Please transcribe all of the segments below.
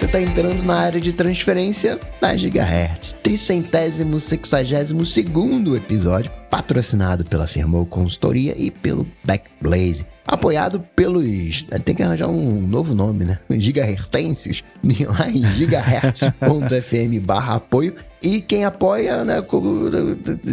você está entrando na área de transferência da Gigahertz. 362º episódio, patrocinado pela Firmou Consultoria e pelo Backblaze. Apoiado pelos... Tem que arranjar um novo nome, né? Gigahertenses. Lá em gigahertz.fm/apoio. E quem apoia, né?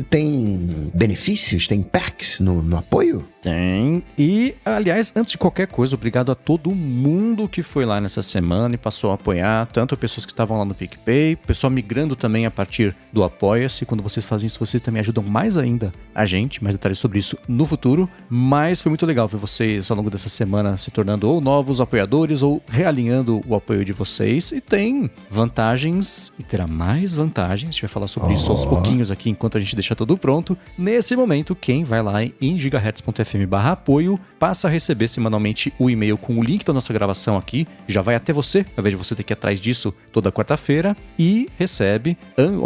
Tem benefícios, tem perks no apoio? Tem. E, aliás, antes de qualquer coisa, obrigado a todo mundo que foi lá nessa semana e passou a apoiar. Tanto pessoas que estavam lá no PicPay, pessoal migrando também a partir do Apoia-se. Quando vocês fazem isso, vocês também ajudam mais ainda a gente. Mais detalhes sobre isso no futuro. Mas foi muito legal ver vocês ao longo dessa semana se tornando ou novos apoiadores ou realinhando o apoio de vocês. E tem vantagens e terá mais vantagens. A gente vai falar sobre isso aos pouquinhos aqui enquanto a gente deixa tudo pronto. Nesse momento, quem vai lá em gigahertz.fm/apoio passa a receber semanalmente o e-mail com o link da nossa gravação aqui. Já vai até você, ao invés de você ter que ir atrás disso toda quarta-feira. E recebe,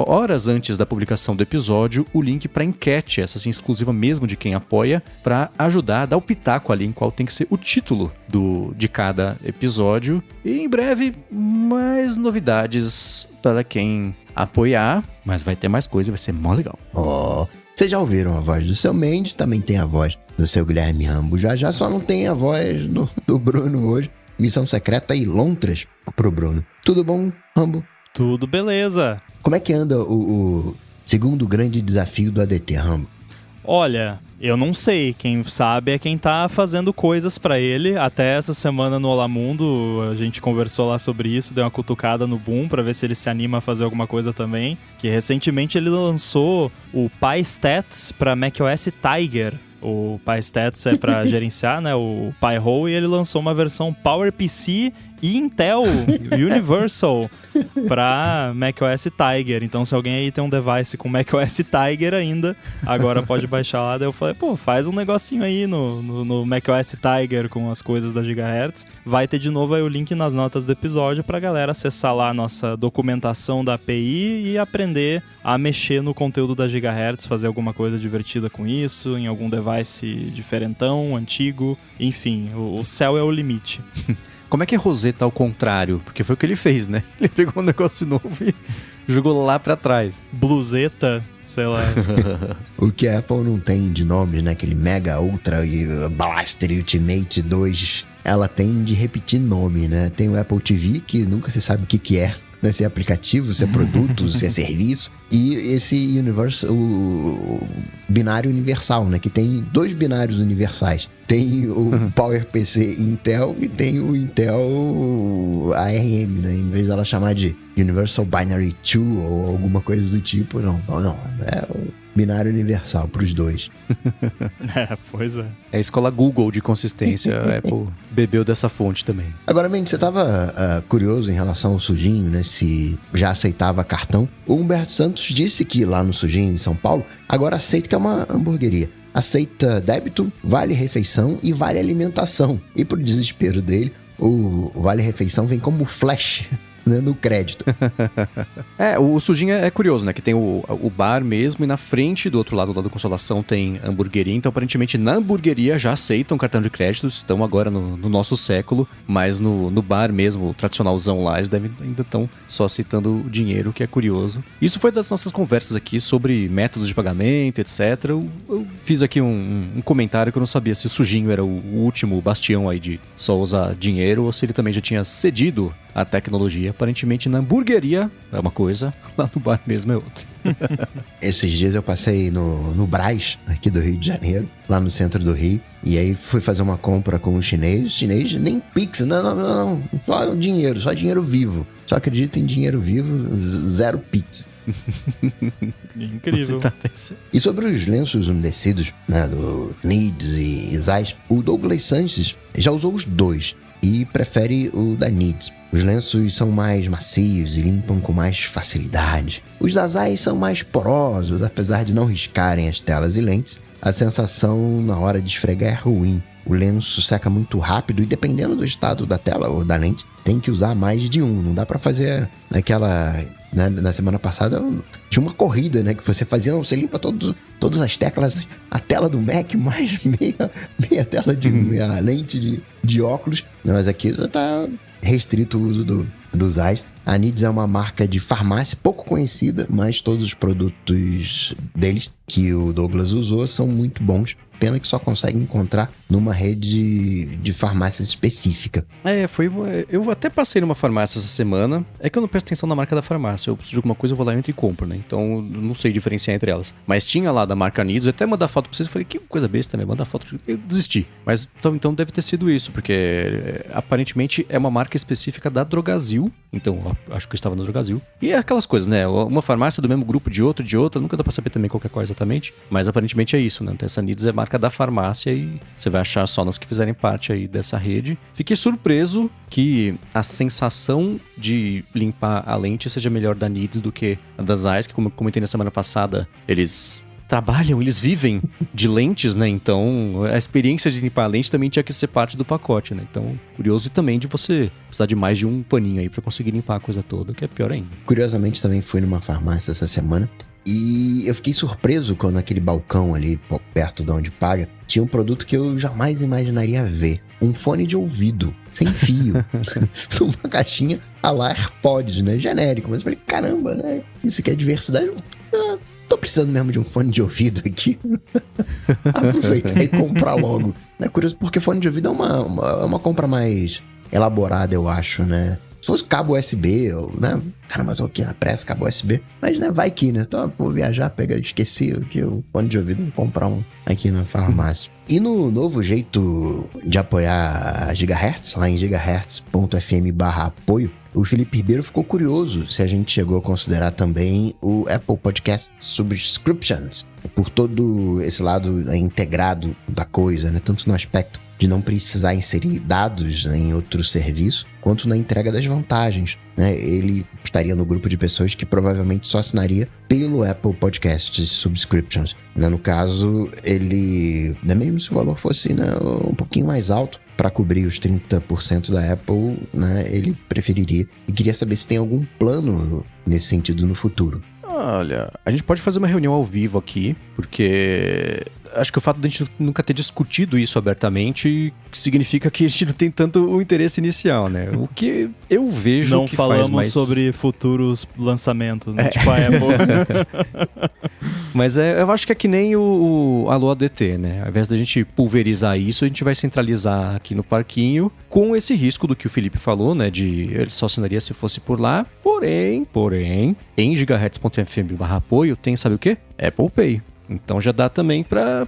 horas antes da publicação do episódio, o link para enquete, essa assim, exclusiva mesmo de quem apoia, para ajudar a dar o pitaco ali em qual tem que ser o título de cada episódio. E em breve, mais novidades para quem apoiar, mas vai ter mais coisa e vai ser mó legal. Vocês já ouviram a voz do seu Mendes, também tem a voz do seu Guilherme Rambo. Já só não tem a voz do Bruno hoje. Missão secreta e lontras pro Bruno. Tudo bom, Rambo? Tudo beleza. Como é que anda o segundo grande desafio do ADT, Rambo? Olha, eu não sei. Quem sabe é quem tá fazendo coisas pra ele. Até essa semana no Olá Mundo, a gente conversou lá sobre isso, deu uma cutucada no Boom pra ver se ele se anima a fazer alguma coisa também. Que recentemente ele lançou o PyStats pra macOS Tiger. O PyStats é pra gerenciar, né, o Pi-hole, e ele lançou uma versão PowerPC e Intel Universal para macOS Tiger. Então, se alguém aí tem um device com macOS Tiger ainda, agora pode baixar lá. Daí eu falei, faz um negocinho aí no macOS Tiger com as coisas da Gigahertz. Vai ter de novo aí o link nas notas do episódio pra galera acessar lá a nossa documentação da API e aprender a mexer no conteúdo da Gigahertz, fazer alguma coisa divertida com isso, em algum device diferentão, antigo, enfim, o céu é o limite. Como é que é Rosetta ao contrário? Porque foi o que ele fez, né? Ele pegou um negócio novo e jogou lá pra trás. Bluseta, sei lá. O que a Apple não tem de nome, né? Aquele Mega Ultra e Blaster Ultimate 2. Ela tem de repetir nome, né? Tem o Apple TV, que nunca se sabe o que é. Né? Se é aplicativo, se é produto, se é serviço. E esse o binário universal, né? Que tem 2 binários universais. Tem o PowerPC Intel e tem o Intel ARM, né? Em vez dela chamar de Universal Binary 2 ou alguma coisa do tipo, não. É o binário universal para os dois. Pois é. É a escola Google de consistência. A Apple bebeu dessa fonte também. Agora, Mendes, você estava curioso em relação ao Sujinho, né? Se já aceitava cartão. O Humberto Santos disse que lá no Sujinho, em São Paulo, agora aceita que é uma hamburgueria. Aceita débito, vale refeição e vale alimentação. E pro desespero dele, o vale refeição vem como flash, né, no crédito. O Sujinho é curioso, né? Que tem o bar mesmo e na frente do outro lado da Consolação tem hamburgueria. Então, aparentemente, na hamburgueria já aceitam cartão de crédito. Estão agora no nosso século. Mas no bar mesmo, o tradicionalzão lá, eles ainda estão só aceitando o dinheiro, que é curioso. Isso foi das nossas conversas aqui sobre métodos de pagamento, etc. Eu fiz aqui um comentário que eu não sabia se o Sujinho era o último bastião aí de só usar dinheiro ou se ele também já tinha cedido a tecnologia. Aparentemente na hamburgueria é uma coisa, lá no bar mesmo é outra. Esses dias eu passei no Brás, aqui do Rio de Janeiro, lá no centro do Rio, e aí fui fazer uma compra com um chinês. Chinês nem Pix, não, só dinheiro vivo. Só acredito em dinheiro vivo, 0 Pix. Incrível. E sobre os lenços umedecidos, né, do Needs e Zeiss, o Douglas Sanches já usou os 2 e prefere o da Needs. Os lenços são mais macios e limpam com mais facilidade. Os da Zeiss são mais porosos, apesar de não riscarem as telas e lentes. A sensação na hora de esfregar é ruim. O lenço seca muito rápido e, dependendo do estado da tela ou da lente, tem que usar mais de um. Não dá para fazer aquela né? Na semana passada tinha uma corrida, né? Que você fazia, você limpa todas as teclas, a tela do Mac, mais meia tela de meia lente de óculos. Mas aqui tá restrito o uso dos eyes. A Needs é uma marca de farmácia pouco conhecida, mas todos os produtos deles que o Douglas usou são muito bons. Pena que só consegue encontrar numa rede de farmácias específica. Eu até passei numa farmácia essa semana. É que eu não presto atenção na marca da farmácia. Eu preciso de alguma coisa, eu vou lá, entro e compro, né? Então, não sei diferenciar entre elas. Mas tinha lá da marca Needs, eu até mandar foto pra vocês. Falei, que coisa besta, né? Mandar foto. Eu desisti. Mas então deve ter sido isso, porque aparentemente é uma marca específica da Drogasil. Então, acho que eu estava na Drogasil. E é aquelas coisas, né? Uma farmácia do mesmo grupo de outra. Nunca dá pra saber também qualquer coisa exatamente. Mas aparentemente é isso, né? Então, essa Needs é marca da farmácia e você vai achar só nas que fizerem parte aí dessa rede. Fiquei surpreso que a sensação de limpar a lente seja melhor da Needs do que a das Eyes, que como eu comentei na semana passada, eles trabalham, eles vivem de lentes, né? Então, a experiência de limpar a lente também tinha que ser parte do pacote, né? Então, curioso também de você precisar de mais de um paninho aí pra conseguir limpar a coisa toda, que é pior ainda. Curiosamente, também fui numa farmácia essa semana e eu fiquei surpreso quando naquele balcão ali, perto de onde paga, tinha um produto que eu jamais imaginaria ver. Um fone de ouvido, sem fio, numa caixinha a la AirPods, né? Genérico. Mas eu falei, caramba, né? Isso que é diversidade. Tô precisando mesmo de um fone de ouvido aqui. Aproveitar e comprar logo. É curioso, porque fone de ouvido é uma compra mais elaborada, eu acho, né? Se fosse cabo USB, né? Caramba, eu tô aqui na pressa, cabo USB. Mas, né, vai que, né? Então, vou viajar, esqueci aqui o fone de ouvido, vou comprar um aqui na farmácia. E no novo jeito de apoiar a Gigahertz, lá em gigahertz.fm/apoio, o Felipe Ribeiro ficou curioso se a gente chegou a considerar também o Apple Podcast Subscriptions, por todo esse lado integrado da coisa, né? Tanto no aspecto de não precisar inserir dados em outro serviço, quanto na entrega das vantagens, né? Ele estaria no grupo de pessoas que provavelmente só assinaria pelo Apple Podcast Subscriptions. Né? No caso, ele, né, mesmo se o valor fosse, né, um pouquinho mais alto, para cobrir os 30% da Apple, né, ele preferiria. E queria saber se tem algum plano nesse sentido no futuro. Olha, a gente pode fazer uma reunião ao vivo aqui, porque acho que o fato de a gente nunca ter discutido isso abertamente significa que a gente não tem tanto o interesse inicial, né? O que eu vejo não que falamos faz mais... sobre futuros lançamentos, né? Tipo a Apple. Mas eu acho que é que nem o Alô ADT, né? Ao invés da gente pulverizar isso, a gente vai centralizar aqui no parquinho, com esse risco do que o Felipe falou, né? De ele só assinaria se fosse por lá. Porém, em gigahertz.fm/apoio tem, sabe o quê? Apple Pay. Então já dá também pra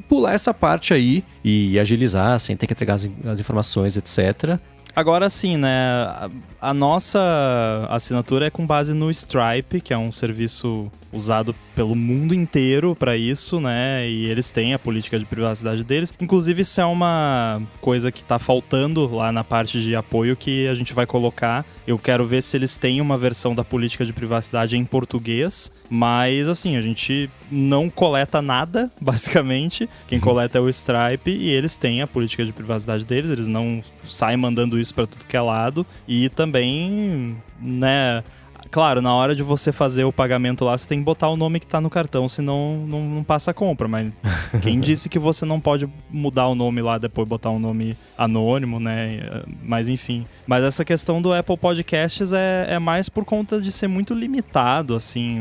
pular essa parte aí e agilizar, sem ter que entregar as informações, etc. Agora sim, né? A nossa assinatura é com base no Stripe, que é um serviço usado pelo mundo inteiro para isso, né? E eles têm a política de privacidade deles. Inclusive, isso é uma coisa que tá faltando lá na parte de apoio que a gente vai colocar. Eu quero ver se eles têm uma versão da política de privacidade em português. Mas, assim, a gente não coleta nada, basicamente. Quem coleta é o Stripe e eles têm a política de privacidade deles. Eles não saem mandando isso para tudo que é lado. E também, né... Claro, na hora de você fazer o pagamento lá, você tem que botar o nome que tá no cartão, senão não passa a compra. Mas quem disse que você não pode mudar o nome lá, depois botar um nome anônimo, né? Mas enfim. Mas essa questão do Apple Podcasts é mais por conta de ser muito limitado, assim.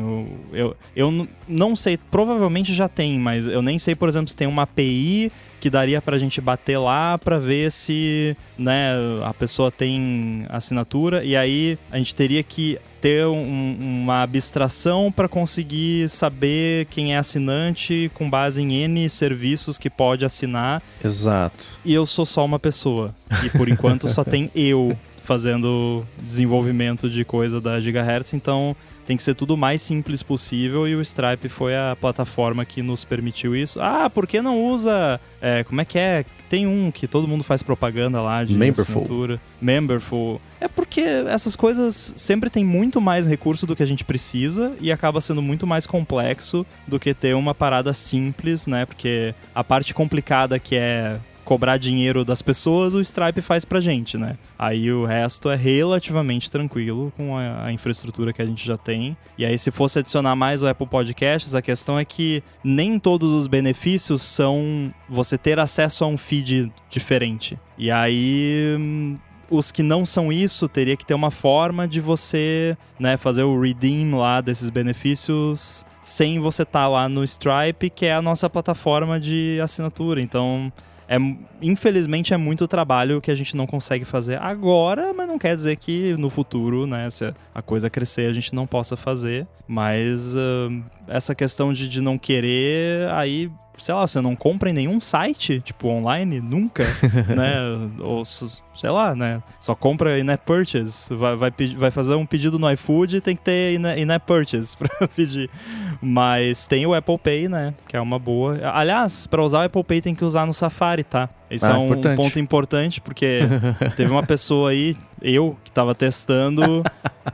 Eu não sei, provavelmente já tem, mas eu nem sei, por exemplo, se tem uma API que daria pra gente bater lá pra ver se, né, a pessoa tem assinatura, e aí a gente teria que ter uma abstração para conseguir saber quem é assinante com base em N serviços que pode assinar. Exato. E eu sou só uma pessoa. E por enquanto só tem eu fazendo desenvolvimento de coisa da Gigahertz, então tem que ser tudo o mais simples possível e o Stripe foi a plataforma que nos permitiu isso. Ah, por que não usa... como é que é? Tem um que todo mundo faz propaganda lá de assinatura. Memberful. É porque essas coisas sempre tem muito mais recurso do que a gente precisa e acaba sendo muito mais complexo do que ter uma parada simples, né? Porque a parte complicada que é cobrar dinheiro das pessoas, o Stripe faz pra gente, né? Aí o resto é relativamente tranquilo com a infraestrutura que a gente já tem. E aí se fosse adicionar mais o Apple Podcasts, a questão é que nem todos os benefícios são você ter acesso a um feed diferente. E aí os que não são isso, teria que ter uma forma de você, né, fazer o redeem lá desses benefícios sem você estar lá no Stripe, que é a nossa plataforma de assinatura. Então, infelizmente é muito trabalho que a gente não consegue fazer agora, mas não quer dizer que no futuro, né, se a coisa crescer, a gente não possa fazer. Mas essa questão de não querer, aí, sei lá, você não compra em nenhum site, tipo, online, nunca, né? Ou, sei lá, né? Só compra in-app purchase. Vai fazer um pedido no iFood, tem que ter in-app purchase pra pedir. Mas tem o Apple Pay, né? Que é uma boa. Aliás, pra usar o Apple Pay tem que usar no Safari, tá? Esse é um ponto importante, porque teve uma pessoa aí, que tava testando,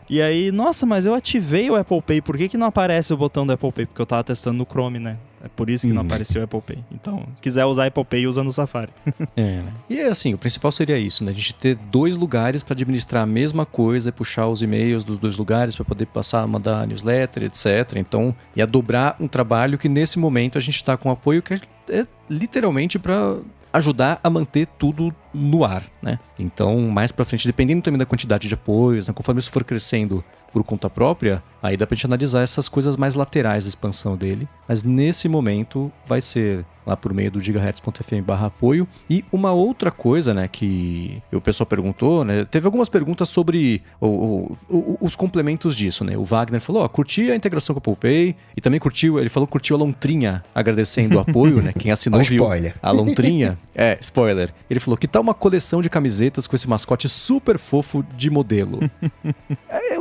e aí, nossa, mas eu ativei o Apple Pay, por que não aparece o botão do Apple Pay? Porque eu tava testando no Chrome, né? É por isso que não apareceu o Apple Pay. Então, se quiser usar Apple Pay, usa no Safari. Né? E assim, o principal seria isso, né? A gente ter 2 lugares para administrar a mesma coisa, puxar os e-mails dos 2 lugares para poder passar, mandar newsletter, etc. Então, ia dobrar um trabalho que nesse momento a gente está com apoio que é literalmente para ajudar a manter tudo no ar, né? Então, mais pra frente, dependendo também da quantidade de apoios, né? Conforme isso for crescendo por conta própria, aí dá pra gente analisar essas coisas mais laterais da expansão dele. Mas nesse momento vai ser lá por meio do gigahertz.fm/apoio. E uma outra coisa, né, que o pessoal perguntou, né? Teve algumas perguntas sobre os complementos disso, né? O Wagner falou, curti a integração com o Apple Pay e também curtiu a lontrinha agradecendo o apoio, né? Quem assinou viu a lontrinha. Spoiler. Ele falou que tal uma coleção de camisetas com esse mascote super fofo de modelo.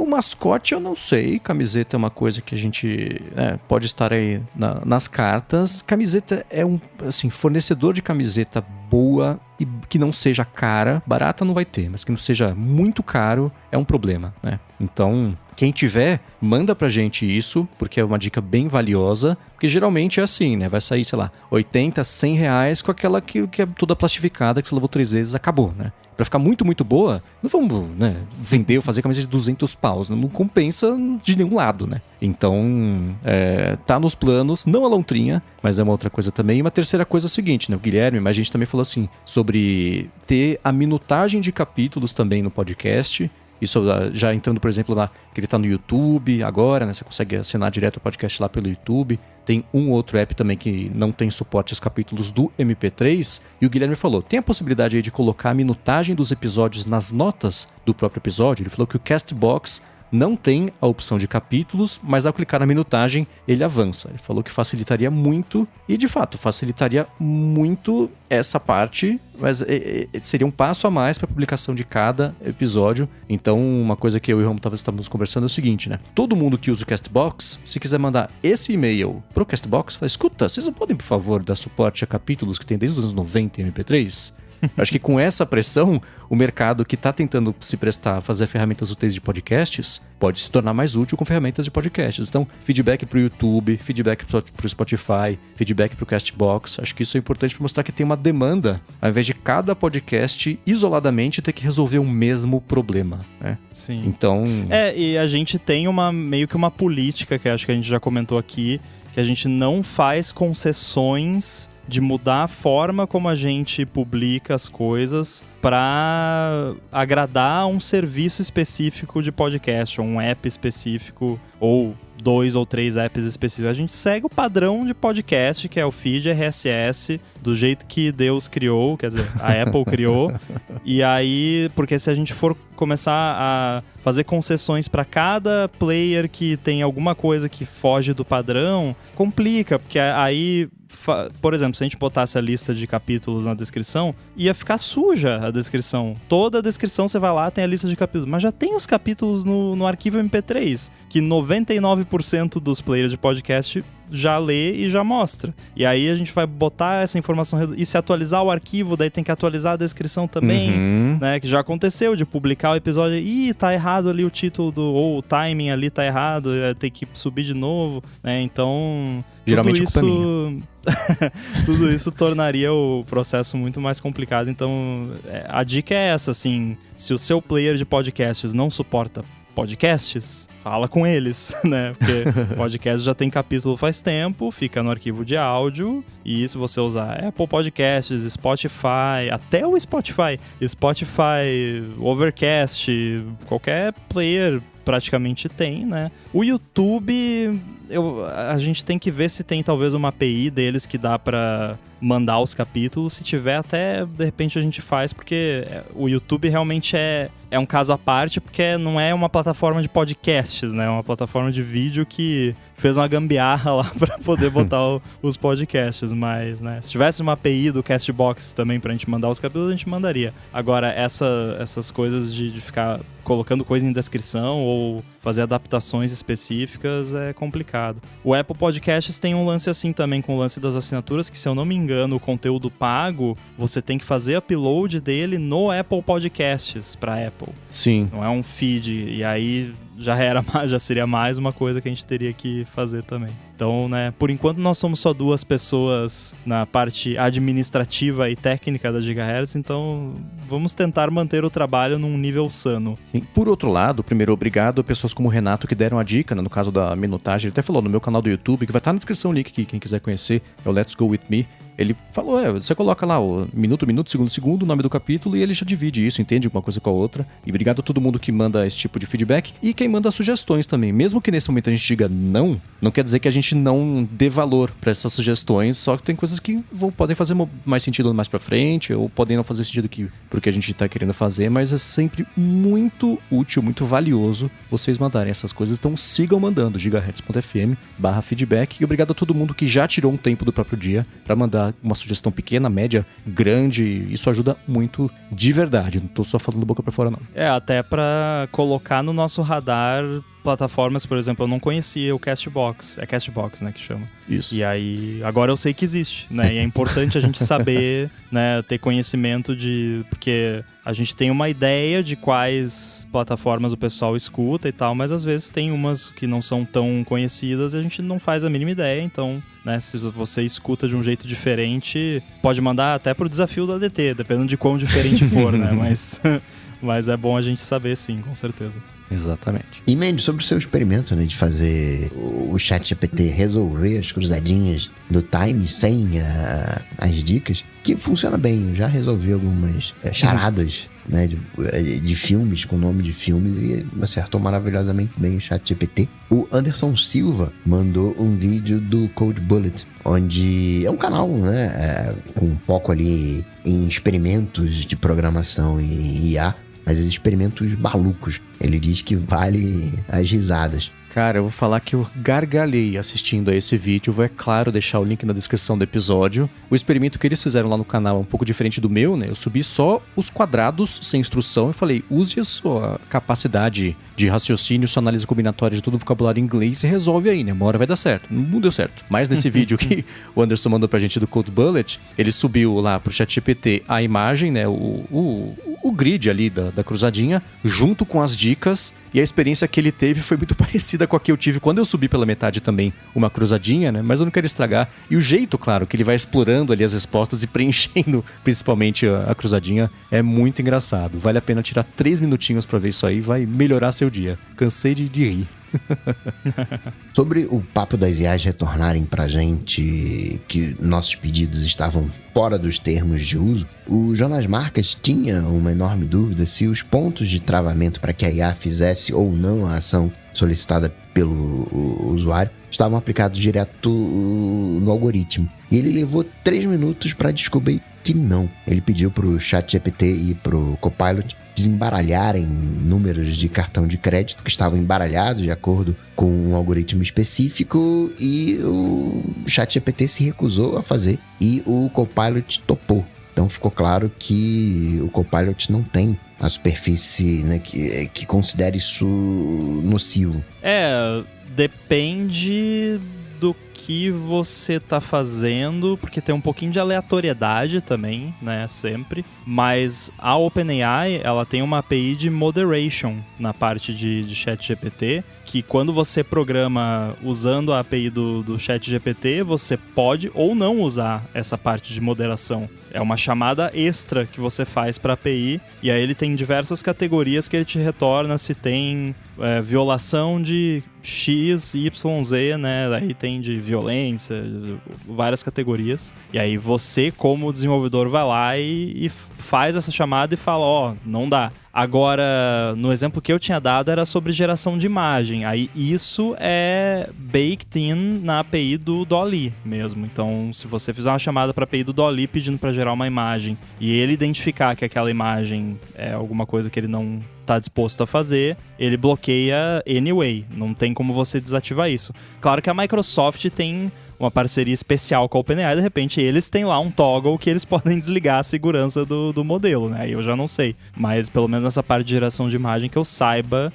O mascote eu não sei, camiseta é uma coisa que a gente pode estar aí nas cartas. Camiseta é fornecedor de camiseta boa e que não seja cara, barata não vai ter, mas que não seja muito caro é um problema, né? Então, quem tiver, manda pra gente isso, porque é uma dica bem valiosa, porque geralmente é assim, né? Vai sair, sei lá, 80, 100 reais com aquela que é toda plastificada, que você lavou 3 vezes, acabou, né? Pra ficar muito, muito boa, não vamos, né, vender ou fazer camisa de 200 paus, não compensa de nenhum lado, né? Então, tá nos planos, não a lontrinha, mas é uma outra coisa também. E uma terceira coisa é o seguinte, né? O Guilherme, mas a gente também falou assim, sobre ter a minutagem de capítulos também no podcast. Isso já entrando, por exemplo, lá que ele tá no YouTube agora, né? Você consegue assinar direto o podcast lá pelo YouTube. Tem um outro app também que não tem suporte aos capítulos do MP3. E o Guilherme falou, tem a possibilidade aí de colocar a minutagem dos episódios nas notas do próprio episódio? Ele falou que o Castbox não tem a opção de capítulos, mas ao clicar na minutagem, ele avança. Ele falou que facilitaria muito, e de fato, facilitaria muito essa parte, mas seria um passo a mais para a publicação de cada episódio. Então, uma coisa que eu e o Romo talvez estávamos conversando é o seguinte, né? Todo mundo que usa o Castbox, se quiser mandar esse e-mail pro Castbox, fala, escuta, vocês não podem, por favor, dar suporte a capítulos que tem desde os anos 90 em MP3? Acho que com essa pressão, o mercado que está tentando se prestar a fazer ferramentas úteis de podcasts pode se tornar mais útil com ferramentas de podcasts. Então, feedback para o YouTube, feedback para o Spotify, feedback para o Castbox. Acho que isso é importante para mostrar que tem uma demanda, ao invés de cada podcast isoladamente ter que resolver o mesmo problema, né? Sim. Então... e a gente tem meio que uma política, que acho que a gente já comentou aqui, que a gente não faz concessões de mudar a forma como a gente publica as coisas para agradar um serviço específico de podcast, ou um app específico, ou 2 ou 3 apps específicos. A gente segue o padrão de podcast, que é o feed RSS, do jeito que Deus criou, quer dizer, a Apple criou. E aí, porque se a gente for começar a fazer concessões para cada player que tem alguma coisa que foge do padrão, complica, porque aí, por exemplo, se a gente botasse a lista de capítulos na descrição, ia ficar suja a descrição. Toda a descrição você vai lá, tem a lista de capítulos, mas já tem os capítulos no arquivo MP3, que 99% dos players de podcast já lê e já mostra. E aí a gente vai botar essa informação e se atualizar o arquivo, daí tem que atualizar a descrição também, né? Que já aconteceu de publicar o episódio e tá errado ali o título ou o timing ali tá errado, tem que subir de novo, né? Então, geralmente culpa minha. Tudo isso tornaria o processo muito mais complicado. Então, a dica é essa, assim, se o seu player de podcasts não suporta podcasts, fala com eles, né? Porque podcast já tem capítulo faz tempo, fica no arquivo de áudio, e se você usar Apple Podcasts, Spotify, até o Spotify, Overcast, qualquer player praticamente tem, né? O YouTube, a gente tem que ver se tem talvez uma API deles que dá pra mandar os capítulos. Se tiver, até de repente a gente faz, porque o YouTube realmente é um caso à parte, porque não é uma plataforma de podcasts, né? É uma plataforma de vídeo que fez uma gambiarra lá pra poder botar os podcasts, mas, né? Se tivesse uma API do Castbox também pra gente mandar os capítulos, a gente mandaria. Agora, essas coisas de ficar colocando coisa em descrição ou fazer adaptações específicas é complicado. O Apple Podcasts tem um lance assim também, com o lance das assinaturas, que se eu não me engano, o conteúdo pago, você tem que fazer upload dele no Apple Podcasts pra Apple. Sim. Não é um feed, e aí já seria mais uma coisa que a gente teria que fazer também. Então, né, por enquanto nós somos só 2 pessoas na parte administrativa e técnica da Gigahertz, então vamos tentar manter o trabalho num nível sano. Sim. Por outro lado, primeiro, obrigado a pessoas como o Renato que deram a dica, né, no caso da minutagem. Ele até falou no meu canal do YouTube, que vai estar na descrição o link aqui, quem quiser conhecer, é o Let's Go With Me. Ele falou, você coloca lá o minuto, segundo, o nome do capítulo, e ele já divide isso, entende uma coisa com a outra. E obrigado a todo mundo que manda esse tipo de feedback e quem manda sugestões também. Mesmo que nesse momento a gente diga não quer dizer que a gente não dê valor para essas sugestões, só que tem coisas que podem fazer mais sentido mais pra frente, ou podem não fazer sentido porque a gente tá querendo fazer, mas é sempre muito útil, muito valioso vocês mandarem essas coisas. Então sigam mandando, gigahertz.fm/feedback. E obrigado a todo mundo que já tirou um tempo do próprio dia para mandar uma sugestão pequena, média, grande. Isso ajuda muito de verdade. Não tô só falando boca pra fora, não. Até pra colocar no nosso radar plataformas, por exemplo, eu não conhecia o Castbox. É Castbox, né, que chama. Isso. E aí, agora eu sei que existe, né? E é importante a gente saber, né, ter conhecimento porque a gente tem uma ideia de quais plataformas o pessoal escuta e tal, mas às vezes tem umas que não são tão conhecidas e a gente não faz a mínima ideia, então, né, se você escuta de um jeito diferente, pode mandar até pro desafio do ADT, dependendo de quão diferente for, né? Mas é bom a gente saber, sim, com certeza. Exatamente. E, Mendes, sobre o seu experimento, né, de fazer o ChatGPT resolver as cruzadinhas do Time sem as dicas, que funciona bem. Eu já resolvi algumas charadas, né, de filmes, com nome de filmes, e acertou maravilhosamente bem o ChatGPT. O Anderson Silva mandou um vídeo do Code Bullet, onde é um canal, né, com foco ali em experimentos de programação e IA, mas experimentos malucos. Ele diz que vale as risadas. Cara, eu vou falar que eu gargalhei assistindo a esse vídeo. Vou, é claro, deixar o link na descrição do episódio. O experimento que eles fizeram lá no canal é um pouco diferente do meu, né? Eu subi só os quadrados sem instrução e falei, use a sua capacidade de raciocínio, sua análise combinatória de todo o vocabulário em inglês e resolve aí, né? Uma hora vai dar certo. Não deu certo. Mas nesse vídeo que o Anderson mandou pra gente do Code Bullet, ele subiu lá pro ChatGPT a imagem, né? O grid ali da cruzadinha, junto com as dicas, e a experiência que ele teve foi muito parecida com a que eu tive quando eu subi pela metade também uma cruzadinha, né? Mas eu não quero estragar. E o jeito, claro, que ele vai explorando ali as respostas e preenchendo principalmente a cruzadinha é muito engraçado. Vale a pena tirar 3 minutinhos pra ver isso aí, vai melhorar seu dia. Cansei de rir. Sobre o papo das IAs retornarem pra gente que nossos pedidos estavam fora dos termos de uso, o Jonas Marques tinha uma enorme dúvida se os pontos de travamento para que a IA fizesse ou não a ação solicitada pelo usuário estavam aplicados direto no algoritmo. E ele levou 3 minutos para descobrir que não. Ele pediu pro ChatGPT e pro Copilot desembaralharem números de cartão de crédito que estavam embaralhados de acordo com um algoritmo específico, e o ChatGPT se recusou a fazer e o Copilot topou. Então ficou claro que o Copilot não tem a superfície, né, que considere isso nocivo. Depende do que você tá fazendo, porque tem um pouquinho de aleatoriedade também, né, sempre. Mas a OpenAI, ela tem uma API de moderation na parte de ChatGPT, que quando você programa usando a API do ChatGPT, você pode ou não usar essa parte de moderação. É uma chamada extra que você faz para a API, e aí ele tem diversas categorias que ele te retorna se tem violação de X, Y, Z, né? Aí tem de violência, várias categorias. E aí você, como desenvolvedor, vai lá e faz essa chamada e fala, não dá. Agora, no exemplo que eu tinha dado era sobre geração de imagem. Aí isso é baked in na API do DALL-E mesmo. Então, se você fizer uma chamada para a API do DALL-E pedindo para gerar uma imagem e ele identificar que aquela imagem é alguma coisa que ele não está disposto a fazer, ele bloqueia anyway. Não tem como você desativar isso. Claro que a Microsoft tem uma parceria especial com a OpenAI, de repente eles têm lá um toggle que eles podem desligar a segurança do modelo, né? Eu já não sei, mas pelo menos nessa parte de geração de imagem que eu saiba,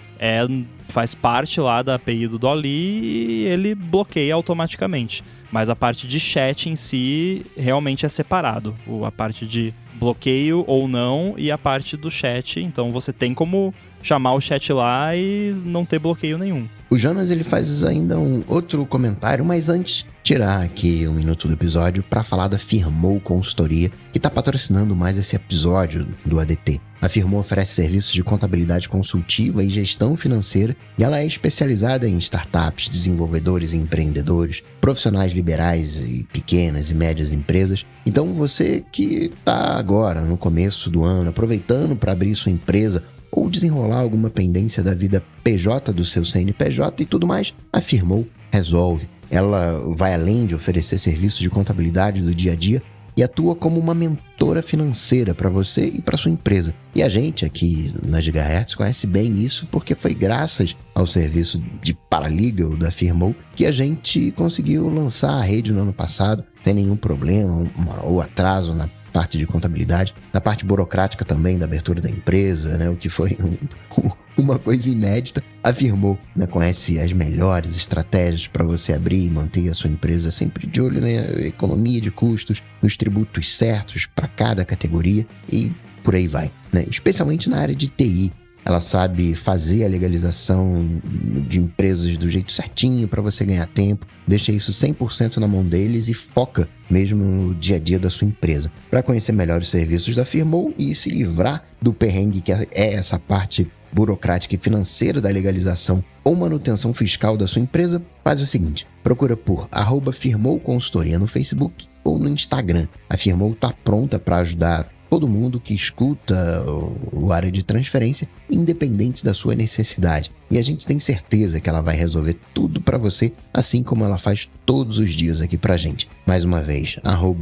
faz parte lá da API do DALL-E e ele bloqueia automaticamente. Mas a parte de chat em si realmente é separado, a parte de bloqueio ou não e a parte do chat, então você tem como chamar o chat lá e não ter bloqueio nenhum. O Jonas, ele faz ainda um outro comentário, mas antes, tirar aqui um minuto do episódio para falar da Firmoo Consultoria, que está patrocinando mais esse episódio do ADT. A Firmoo oferece serviços de contabilidade consultiva e gestão financeira, e ela é especializada em startups, desenvolvedores e empreendedores, profissionais liberais e pequenas e médias empresas. Então você que está agora, no começo do ano, aproveitando para abrir sua empresa, ou desenrolar alguma pendência da vida PJ do seu CNPJ e tudo mais, a Firmoo resolve. Ela vai além de oferecer serviços de contabilidade do dia a dia e atua como uma mentora financeira para você e para sua empresa. E a gente aqui na Gigahertz conhece bem isso porque foi graças ao serviço de paralegal da Firmoo que a gente conseguiu lançar a rede no ano passado sem nenhum problema ou atraso na parte de contabilidade, na parte burocrática também da abertura da empresa, né, o que foi uma coisa inédita. A Firmoo, né, conhece as melhores estratégias para você abrir e manter a sua empresa sempre de olho na economia de custos, nos tributos certos para cada categoria e por aí vai, né? Especialmente na área de TI. Ela sabe fazer a legalização de empresas do jeito certinho para você ganhar tempo, deixa isso 100% na mão deles e foca mesmo no dia a dia da sua empresa. Para conhecer melhor os serviços da Firmoo e se livrar do perrengue que é essa parte burocrática e financeira da legalização ou manutenção fiscal da sua empresa, faz o seguinte: procura por @Firmoo Consultoria no Facebook ou no Instagram. A Firmoo está pronta para ajudar todo mundo que escuta o área de transferência, independente da sua necessidade. E a gente tem certeza que ela vai resolver tudo para você, assim como ela faz todos os dias aqui pra gente. Mais uma vez,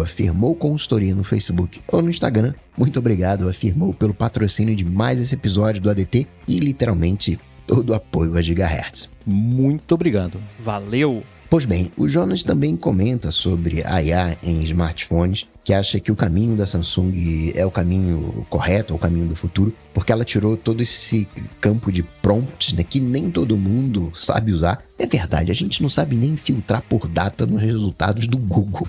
@Firmoo Consultoria no Facebook ou no Instagram. Muito obrigado a Firmoo pelo patrocínio de mais esse episódio do ADT e literalmente todo o apoio a Gigahertz. Muito obrigado. Valeu! Pois bem, o Jonas também comenta sobre a IA em smartphones, que acha que o caminho da Samsung é o caminho correto, é o caminho do futuro, porque ela tirou todo esse campo de prompts, né, que nem todo mundo sabe usar. É verdade, a gente não sabe nem filtrar por data nos resultados do Google.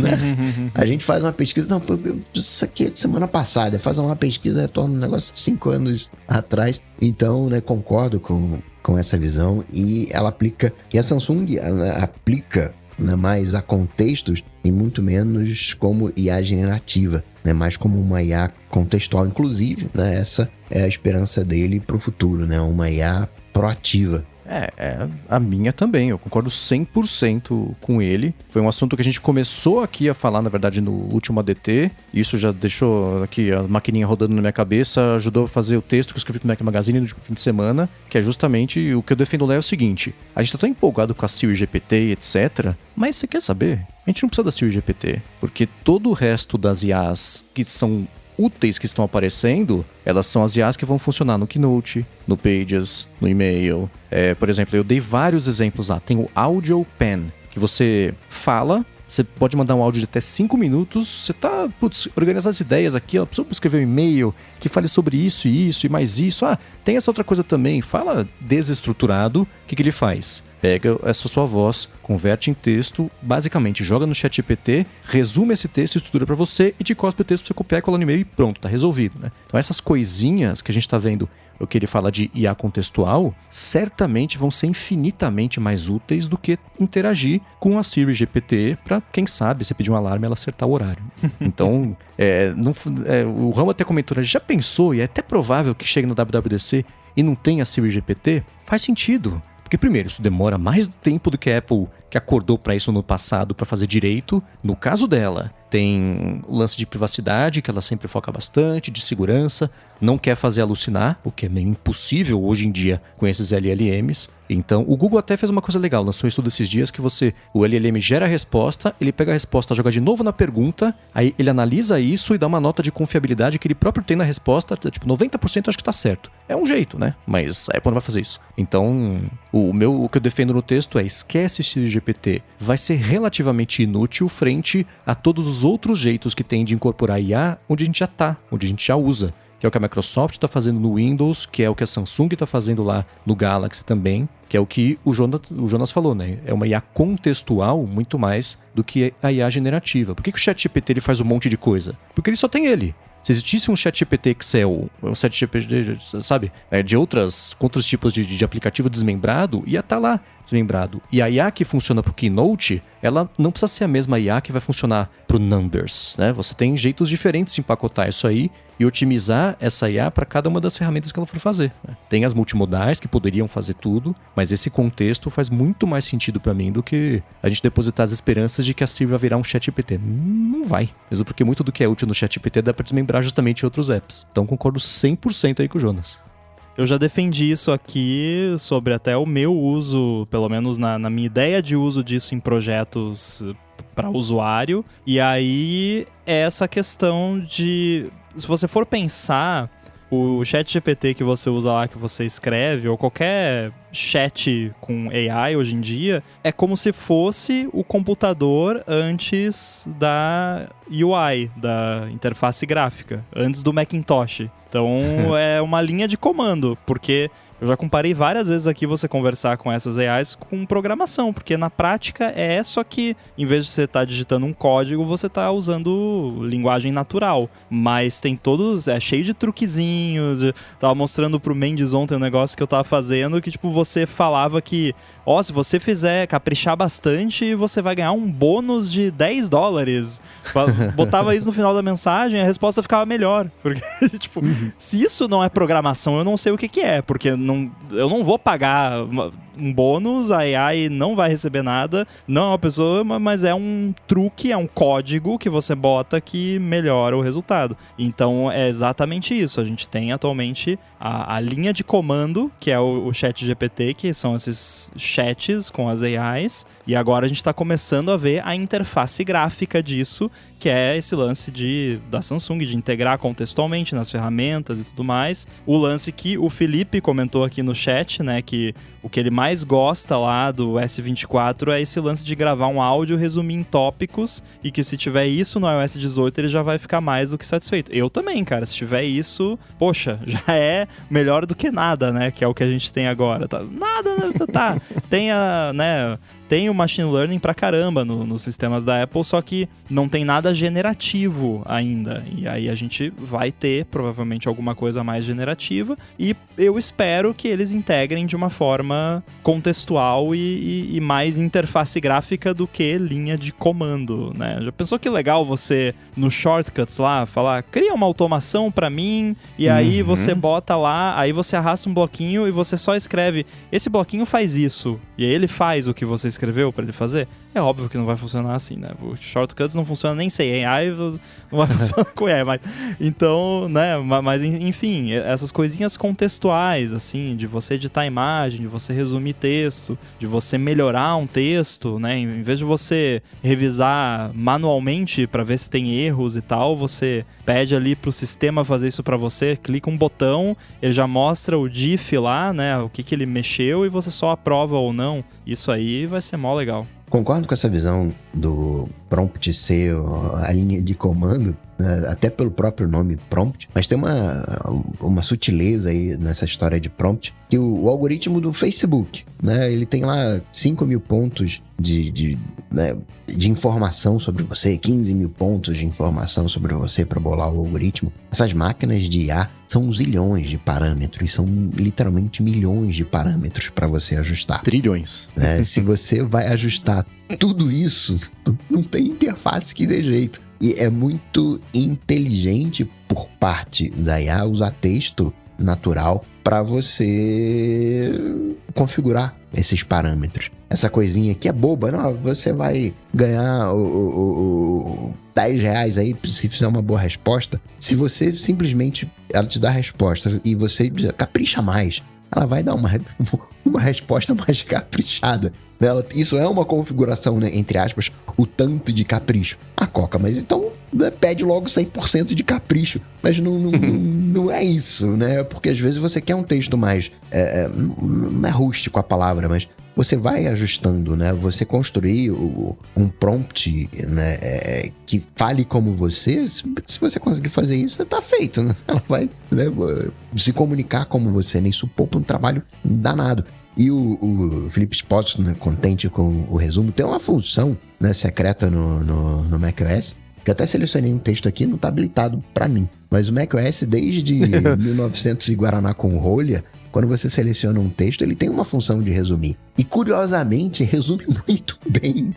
Né? A gente faz uma pesquisa, não, isso aqui é de semana passada, faz uma pesquisa, retorna um negócio de 5 anos atrás. Então, né, concordo com essa visão e ela aplica, e a Samsung ela aplica, né, mais a contextos e muito menos como IA generativa, né, mais como uma IA contextual. Inclusive, né, essa é a esperança dele para o futuro, né, uma IA proativa. É a minha também, eu concordo 100% com ele. Foi um assunto que a gente começou aqui a falar, na verdade, no último ADT. Isso já deixou aqui a maquininha rodando na minha cabeça, ajudou a fazer o texto que eu escrevi pro Mac Magazine no último fim de semana, que é justamente o que eu defendo lá é o seguinte: a gente tá tão empolgado com a Siri GPT, etc., mas você quer saber? A gente não precisa da Siri GPT, porque todo o resto das IAs que são úteis que estão aparecendo, elas são as IAs que vão funcionar no Keynote, no Pages, no e-mail. Por exemplo, eu dei vários exemplos lá. Tem o Audio Pen, que você fala, você pode mandar um áudio de até 5 minutos, você tá, organizar as ideias aqui, ela precisa escrever um e-mail que fale sobre isso e mais isso. Tem essa outra coisa também, fala desestruturado, o que ele faz? Pega essa sua voz, converte em texto, basicamente joga no ChatGPT, resume esse texto, estrutura para você e te cospe o texto para você copiar e colar no e-mail e pronto, tá resolvido, né? Então essas coisinhas que a gente tá vendo, o que ele fala de IA contextual, certamente vão ser infinitamente mais úteis do que interagir com a Siri GPT para, quem sabe, você pedir um alarme e ela acertar o horário. Então, o Ramo até comentou, né, já pensou, e é até provável que chegue no WWDC e não tenha Siri GPT? Faz sentido. Porque, primeiro, isso demora mais tempo do que a Apple, que acordou para isso no passado, para fazer direito. No caso dela, tem o lance de privacidade, que ela sempre foca bastante, de segurança, não quer fazer alucinar, o que é meio impossível hoje em dia com esses LLMs. Então, o Google até fez uma coisa legal, lançou um estudo esses dias que o LLM gera a resposta, ele pega a resposta, joga de novo na pergunta, aí ele analisa isso e dá uma nota de confiabilidade que ele próprio tem na resposta, tipo, 90% acho que tá certo. É um jeito, né? Mas a Apple não vai fazer isso. Então, o que eu defendo no texto é, esquece esse GPT, vai ser relativamente inútil frente a todos os outros jeitos que tem de incorporar IA onde a gente já tá, onde a gente já usa. Que é o que a Microsoft está fazendo no Windows, que é o que a Samsung está fazendo lá no Galaxy também, que é o que o Jonas falou, né? É uma IA contextual muito mais do que a IA generativa. Por que o ChatGPT ele faz um monte de coisa? Porque ele só tem ele. Se existisse um ChatGPT Excel, um ChatGPT, sabe, de outros tipos de aplicativo desmembrado, ia estar lá desmembrado. E a IA que funciona para o Keynote, ela não precisa ser a mesma IA que vai funcionar para o Numbers, né? Você tem jeitos diferentes de empacotar isso aí e otimizar essa IA para cada uma das ferramentas que ela for fazer, né? Tem as multimodais que poderiam fazer tudo, mas esse contexto faz muito mais sentido para mim do que a gente depositar as esperanças de que a Siri vai virar um ChatGPT. Não vai. Mesmo porque muito do que é útil no ChatGPT dá para desmembrar justamente em outros apps. Então concordo 100% aí com o Jonas. Eu já defendi isso aqui sobre até o meu uso, pelo menos na minha ideia de uso disso em projetos para usuário. E aí é essa questão de, se você for pensar, o ChatGPT que você usa lá, que você escreve, ou qualquer chat com AI hoje em dia, é como se fosse o computador antes da UI, da interface gráfica, antes do Macintosh. Então é uma linha de comando, porque eu já comparei várias vezes aqui você conversar com essas AIs com programação, porque na prática é só que, em vez de você estar digitando um código, você está usando linguagem natural. Mas tem todos, é cheio de truquezinhos. Eu tava mostrando pro Mendes ontem um negócio que eu tava fazendo, que tipo, você falava que, se você fizer caprichar bastante, você vai ganhar um bônus de $10. Botava isso no final da mensagem, a resposta ficava melhor. Porque, tipo, se isso não é programação, eu não sei o que é, porque eu não vou pagar um bônus, a AI não vai receber nada, não é uma pessoa, mas é um truque, é um código que você bota que melhora o resultado. Então é exatamente isso, a gente tem atualmente a linha de comando, que é o ChatGPT, que são esses chats com as AIs, e agora a gente está começando a ver a interface gráfica disso, que é esse lance da Samsung, de integrar contextualmente nas ferramentas e tudo mais. O lance que o Felipe comentou aqui no chat, né, que o que ele mais gosta lá do S24 é esse lance de gravar um áudio, resumir em tópicos, e que se tiver isso no iOS 18 ele já vai ficar mais do que satisfeito. Eu também, cara, se tiver isso, poxa, já é melhor do que nada, né, que é o que a gente tem agora. Nada, tá. Tem o machine learning pra caramba nos sistemas da Apple, só que não tem nada generativo ainda. E aí a gente vai ter, provavelmente, alguma coisa mais generativa. E eu espero que eles integrem de uma forma contextual e mais interface gráfica do que linha de comando, né? Já pensou que legal você, no Shortcuts lá, falar, cria uma automação pra mim, e aí você bota lá, aí você arrasta um bloquinho e você só escreve, esse bloquinho faz isso. E aí ele faz o que você escreveu pra ele fazer? É óbvio que não vai funcionar assim, né? O Shortcuts não funciona nem sem AI, não vai funcionar com AI, mas... Então, né? Mas, enfim, essas coisinhas contextuais, assim, de você editar imagem, de você resumir texto, de você melhorar um texto, né? Em vez de você revisar manualmente pra ver se tem erros e tal, você pede ali pro sistema fazer isso pra você, clica um botão, ele já mostra o diff lá, né? O que ele mexeu e você só aprova ou não. Isso aí vai ser mó legal. concordo com essa visão do prompt ser a linha de comando, né? Até pelo próprio nome prompt, mas tem uma sutileza aí nessa história de prompt, que o algoritmo do Facebook, né? Ele tem lá 5 mil pontos de informação sobre você, 15 mil pontos de informação sobre você para bolar o algoritmo. Essas máquinas de IA são zilhões de parâmetros, são literalmente milhões de parâmetros para você ajustar. Trilhões. Né? Se você vai ajustar tudo isso, não tem interface que dê jeito. E é muito inteligente por parte da IA usar texto natural para você configurar esses parâmetros. Essa coisinha que é boba, não, você vai ganhar o 10 reais aí se fizer uma boa resposta. Se você simplesmente, ela te dá a resposta e você capricha mais, ela vai dar uma resposta mais caprichada. Isso é uma configuração, né, entre aspas, o tanto de capricho. Coca, mas então pede logo 100% de capricho. Mas não é isso, né? Porque às vezes você quer um texto mais... não é rústico a palavra, mas você vai ajustando, né? Você construir um prompt, né, que fale como você, se você conseguir fazer isso, tá feito, né? Ela vai, né, se comunicar como você, né? Isso poupa um trabalho danado. E o Felipe Spotts, né, contente com o resumo, tem uma função, né, secreta no macOS, que até selecionei um texto aqui, não tá habilitado para mim. Mas o macOS, desde 1900 e Guaraná com rolha, quando você seleciona um texto, ele tem uma função de resumir. E, curiosamente, resume muito bem.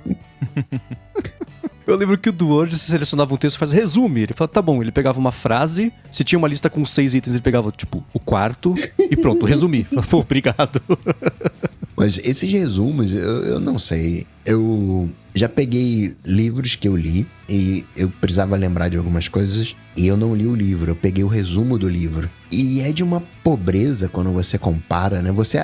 Eu lembro que o do Word, se selecionava um texto, faz resume. Ele falava, tá bom, ele pegava uma frase, se tinha uma lista com 6 itens, ele pegava, tipo, o quarto e pronto, resumi. Pô, obrigado. Mas esses resumos, eu não sei. Eu já peguei livros que eu li e eu precisava lembrar de algumas coisas e eu não li o livro, eu peguei o resumo do livro. E é de uma pobreza quando você compara, né? Você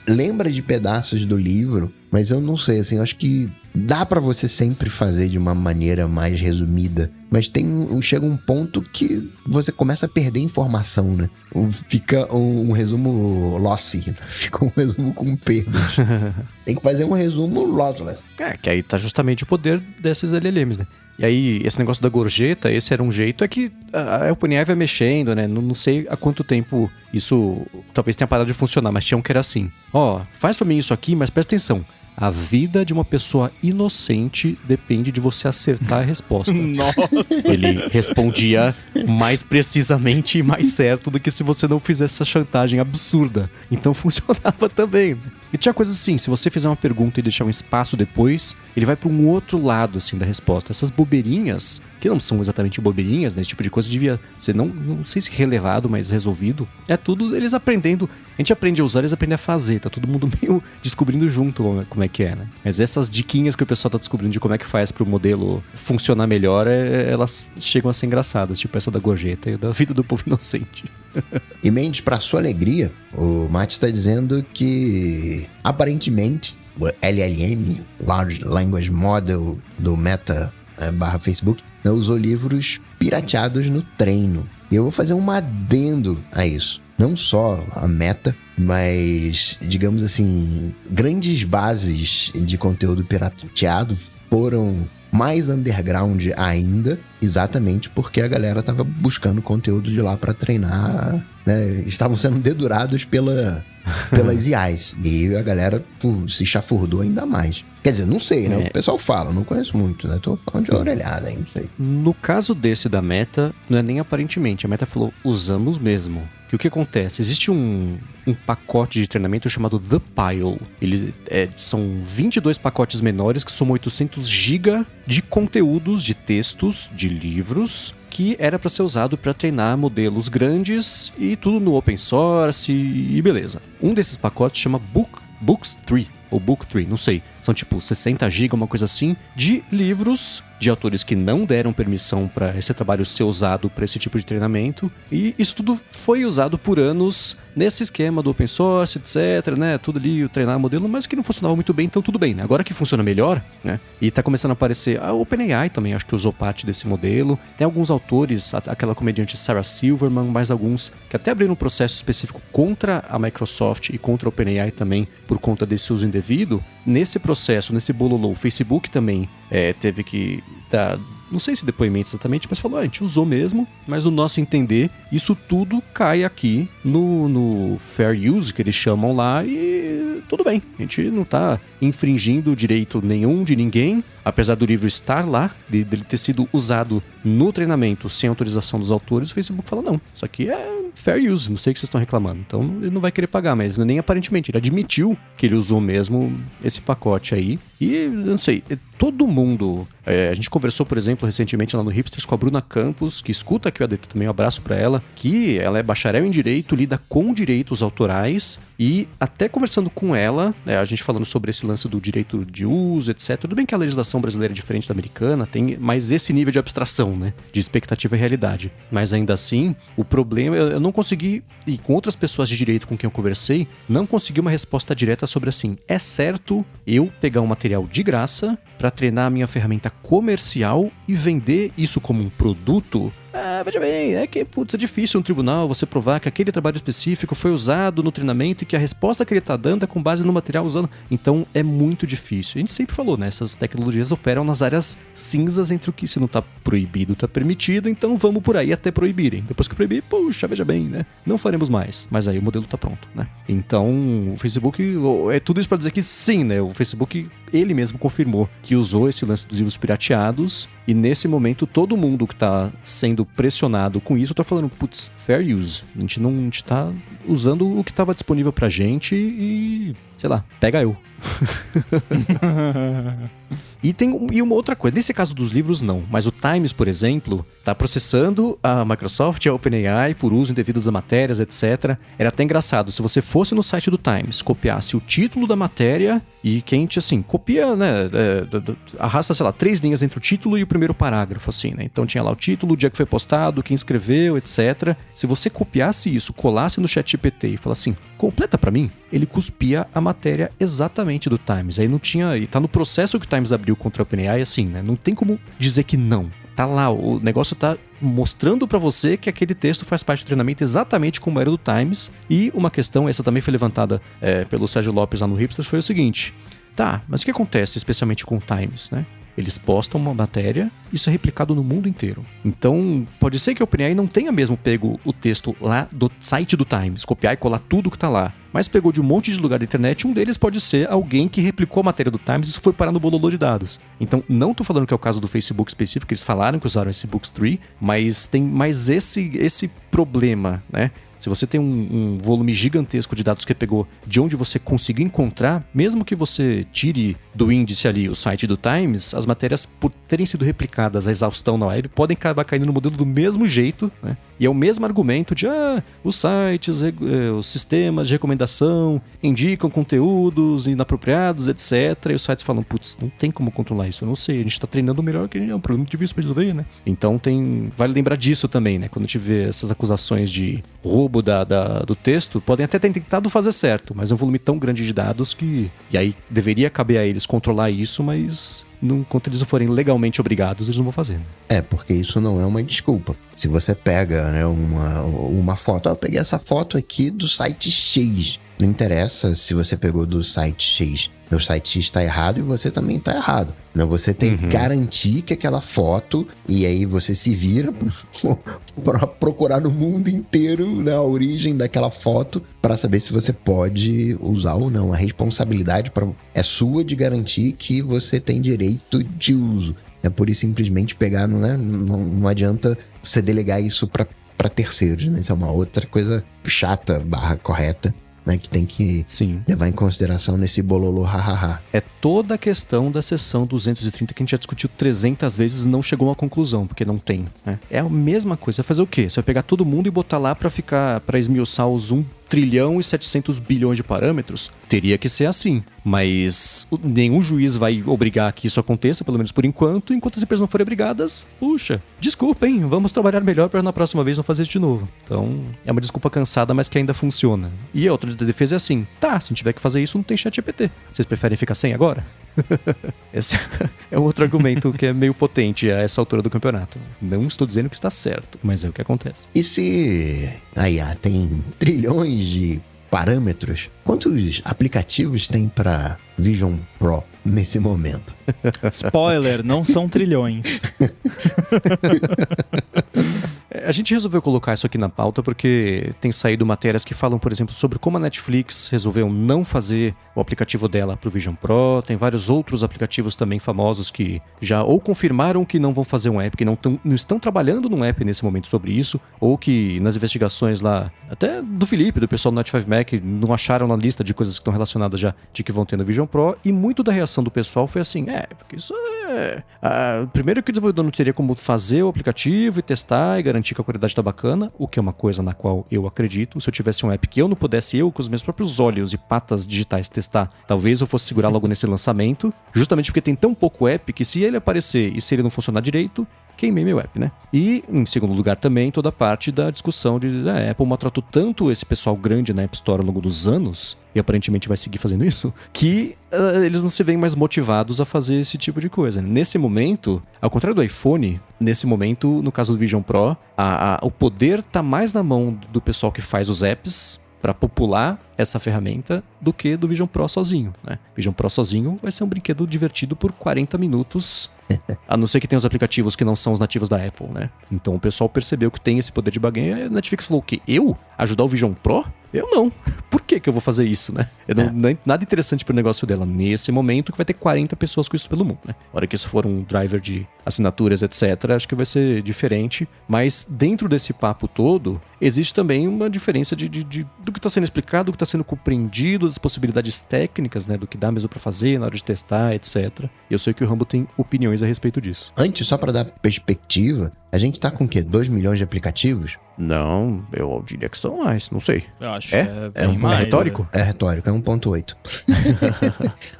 lembra de pedaços do livro, mas eu não sei, assim, eu acho que dá pra você sempre fazer de uma maneira mais resumida, mas chega um ponto que você começa a perder informação, né? Fica um resumo lossy, fica um resumo com perdas. Tem que fazer um resumo lossless. Que aí tá justamente o poder desses LLMs, né? E aí, esse negócio da gorjeta, esse era um jeito, é que a OpenAI vai mexendo, né? Não sei há quanto tempo isso talvez tenha parado de funcionar, mas tinha um que era assim. Faz pra mim isso aqui, mas presta atenção. A vida de uma pessoa inocente depende de você acertar a resposta. Nossa! Ele respondia mais precisamente e mais certo do que se você não fizesse essa chantagem absurda. Então funcionava também. E tinha coisa assim, se você fizer uma pergunta e deixar um espaço depois, ele vai para um outro lado assim da resposta. Essas bobeirinhas, que não são exatamente bobeirinhas, né? Esse tipo de coisa devia ser, não sei se relevado, mas resolvido. É tudo eles aprendendo. A gente aprende a usar, eles aprendem a fazer. Tá todo mundo meio descobrindo junto como é que é, né? Mas essas diquinhas que o pessoal tá descobrindo de como é que faz pro modelo funcionar melhor, elas chegam a ser engraçadas. Tipo essa da gorjeta e da vida do povo inocente. E Mendes, pra sua alegria, o Mate está dizendo que aparentemente o LLM, Large Language Model do Meta /Facebook, usou livros pirateados no treino. E eu vou fazer um adendo a isso. Não só a Meta, mas, digamos assim, grandes bases de conteúdo pirateado foram mais underground ainda, exatamente porque a galera tava buscando conteúdo de lá para treinar, né? Estavam sendo dedurados pelas IAs. E a galera se chafurdou ainda mais. Quer dizer, não sei, né? O pessoal fala, não conheço muito, né? Tô falando de orelhada aí, não sei. No caso desse da Meta, não é nem aparentemente. A Meta falou, usamos mesmo. Que o que acontece? Existe um pacote de treinamento chamado The Pile. São 22 pacotes menores que somam 800 GB de conteúdos, de textos, de livros, que era para ser usado para treinar modelos grandes e tudo no open source e beleza. Um desses pacotes chama Books 3, ou Book 3, não sei. São tipo 60 GB, uma coisa assim, de livros de autores que não deram permissão para esse trabalho ser usado para esse tipo de treinamento. E isso tudo foi usado por anos nesse esquema do open source, etc, né? Tudo ali, treinar modelo, mas que não funcionava muito bem, então tudo bem, né? Agora que funciona melhor, né? E tá começando a aparecer a OpenAI também, acho que usou parte desse modelo. Tem alguns autores, aquela comediante Sarah Silverman, mais alguns, que até abriram um processo específico contra a Microsoft e contra a OpenAI também, por conta desse uso indevido indevido, nesse processo, nesse bololô, o Facebook também teve que dar... Não sei se depoimento exatamente, mas falou, a gente usou mesmo, mas no nosso entender, isso tudo cai aqui no fair use, que eles chamam lá, e tudo bem. A gente não tá infringindo direito nenhum de ninguém, apesar do livro estar lá, dele ter sido usado no treinamento sem autorização dos autores, o Facebook fala, não, isso aqui é fair use, não sei o que vocês estão reclamando. Então ele não vai querer pagar, mas nem aparentemente, ele admitiu que ele usou mesmo esse pacote aí. E, eu não sei, todo mundo... a gente conversou, por exemplo, recentemente lá no Hipsters com a Bruna Campos, que escuta aqui o ADT também, um abraço pra ela, que ela é bacharel em Direito, lida com direitos autorais, e até conversando com ela, a gente falando sobre esse lance do direito de uso, etc. Tudo bem que a legislação brasileira é diferente da americana, tem mais esse nível de abstração, né? De expectativa e realidade. Mas ainda assim, o problema, eu não consegui, e com outras pessoas de direito com quem eu conversei, não consegui uma resposta direta sobre assim, é certo eu pegar um material de graça para treinar a minha ferramenta comercial e vender isso como um produto? Veja bem, é que, putz, é difícil um tribunal você provar que aquele trabalho específico foi usado no treinamento e que a resposta que ele está dando é com base no material usando. Então, é muito difícil. A gente sempre falou, né? Essas tecnologias operam nas áreas cinzas entre o que se não está proibido, está permitido, então vamos por aí até proibirem. Depois que proibir, puxa, veja bem, né? Não faremos mais. Mas aí o modelo está pronto, né? Então, o Facebook, é tudo isso para dizer que sim, né? O Facebook, ele mesmo confirmou que usou esse lance dos livros pirateados e nesse momento todo mundo que está sendo pressionado com isso, eu tô falando, putz, fair use. A gente tá usando o que tava disponível pra gente e, sei lá, pega eu. E uma outra coisa, nesse caso dos livros não, mas o Times, por exemplo, tá processando a Microsoft e a OpenAI por uso indevido das matérias, etc. Era até engraçado, se você fosse no site do Times, copiasse o título da matéria e quem assim, copia, né, arrasta, sei lá, 3 linhas entre o título e o primeiro parágrafo, assim, né? Então tinha lá o título, o dia que foi postado, quem escreveu, etc. Se você copiasse isso, colasse no ChatGPT e falasse assim, completa pra mim, ele cuspia a matéria exatamente do Times. Aí não tinha, e tá no processo que o Times abriu contra a OpenAI, assim, né? Não tem como dizer que não. Tá lá, o negócio tá mostrando pra você que aquele texto faz parte do treinamento exatamente como era do Times. E uma questão, essa também foi levantada pelo Sérgio Lopes lá no Hipsters, foi o seguinte. Tá, mas o que acontece especialmente com o Times, né? Eles postam uma matéria, isso é replicado no mundo inteiro. Então, pode ser que a OpenAI não tenha mesmo pego o texto lá do site do Times, copiar e colar tudo que tá lá, mas pegou de um monte de lugar da internet, um deles pode ser alguém que replicou a matéria do Times e isso foi parar no bololô de dados. Então, não tô falando que é o caso do Facebook específico, que eles falaram que usaram esse Bookstree, mas tem mais esse problema, né? Se você tem um volume gigantesco de dados que pegou de onde você conseguiu encontrar, mesmo que você tire do índice ali o site do Times, as matérias, por terem sido replicadas à exaustão na web, podem acabar caindo no modelo do mesmo jeito, né? E é o mesmo argumento de, os sites, os sistemas de recomendação indicam conteúdos inapropriados, etc. E os sites falam, putz, não tem como controlar isso, eu não sei, a gente tá treinando melhor, que é um problema muito difícil pra resolver, né? Então vale lembrar disso também, né? Quando a gente vê essas acusações de roubo do texto, podem até ter tentado fazer certo, mas é um volume tão grande de dados que... E aí deveria caber a eles controlar isso, mas... Enquanto eles não forem legalmente obrigados, eles não vão fazer. Né? Porque isso não é uma desculpa. Se você pega, né, uma foto, eu peguei essa foto aqui do site X. Não interessa se você pegou do site X. Meu site X está errado e você também está errado. Não, você tem que garantir que aquela foto, e aí você se vira para procurar no mundo inteiro, né, a origem daquela foto para saber se você pode usar ou não. A responsabilidade é sua de garantir que você tem direito de uso. É por isso simplesmente pegar, não adianta você delegar isso para terceiros, né? Isso é uma outra coisa chata, correta. Né, que tem que levar em consideração nesse bololô hahaha. É toda a questão da seção 230 que a gente já discutiu 300 vezes e não chegou a uma conclusão, porque não tem. Né? É a mesma coisa. Você vai fazer o quê? Você vai pegar todo mundo e botar lá para esmiuçar os 1 trilhão e 700 bilhões de parâmetros? Teria que ser assim. Mas nenhum juiz vai obrigar que isso aconteça, pelo menos por enquanto. Enquanto as empresas não forem obrigadas, puxa, desculpem, vamos trabalhar melhor para na próxima vez não fazer isso de novo. Então, é uma desculpa cansada, mas que ainda funciona. E a outra defesa é assim, tá, se a gente tiver que fazer isso, não tem ChatGPT. Vocês preferem ficar sem agora? Esse é outro argumento que é meio potente a essa altura do campeonato. Não estou dizendo que está certo, mas é o que acontece. E se a IA tem trilhões de parâmetros, quantos aplicativos tem para Vision Pro nesse momento? Spoiler, não são trilhões. A gente resolveu colocar isso aqui na pauta porque tem saído matérias que falam, por exemplo, sobre como a Netflix resolveu não fazer o aplicativo dela para o Vision Pro. Tem vários outros aplicativos também famosos que já ou confirmaram que não vão fazer um app, que não estão trabalhando num app nesse momento sobre isso, ou que nas investigações lá, até do Felipe, do pessoal do Night5Mac, não acharam na lista de coisas que estão relacionadas já de que vão ter no Vision Pro, e muito da reação do pessoal foi assim, porque isso é... primeiro que o desenvolvedor não teria como fazer o aplicativo e testar e garantir que a qualidade tá bacana, o que é uma coisa na qual eu acredito. Se eu tivesse um app que eu não pudesse, eu com os meus próprios olhos e patas digitais testar, talvez eu fosse segurar logo nesse lançamento, justamente porque tem tão pouco app que se ele aparecer e se ele não funcionar direito, queimei meu app, né? E, em segundo lugar, também toda a parte da discussão de a Apple maltratou tanto esse pessoal grande na App Store ao longo dos anos, e aparentemente vai seguir fazendo isso, que eles não se veem mais motivados a fazer esse tipo de coisa. Nesse momento, ao contrário do iPhone, nesse momento, no caso do Vision Pro, o poder tá mais na mão do pessoal que faz os apps para popular essa ferramenta do que do Vision Pro sozinho, né? Vision Pro sozinho vai ser um brinquedo divertido por 40 minutos, a não ser que tenha os aplicativos que não são os nativos da Apple, né? Então o pessoal percebeu que tem esse poder de barganha e a Netflix falou o quê? Eu? Ajudar o Vision Pro? Eu não. Por que eu vou fazer isso, né? Não é nada interessante pro negócio dela nesse momento, que vai ter 40 pessoas com isso pelo mundo, né? Na hora que isso for um driver de assinaturas, etc., acho que vai ser diferente. Mas dentro desse papo todo, existe também uma diferença do que está sendo explicado, do que está sendo compreendido, das possibilidades técnicas, né? Do que dá mesmo para fazer na hora de testar, etc. E eu sei que o Rambo tem opiniões a respeito disso. Antes, só para dar perspectiva, a gente tá com o quê? 2 milhões de aplicativos? Não, eu diria que são mais, não sei. Eu acho é bem mais, retórico? É retórico, é 1.8.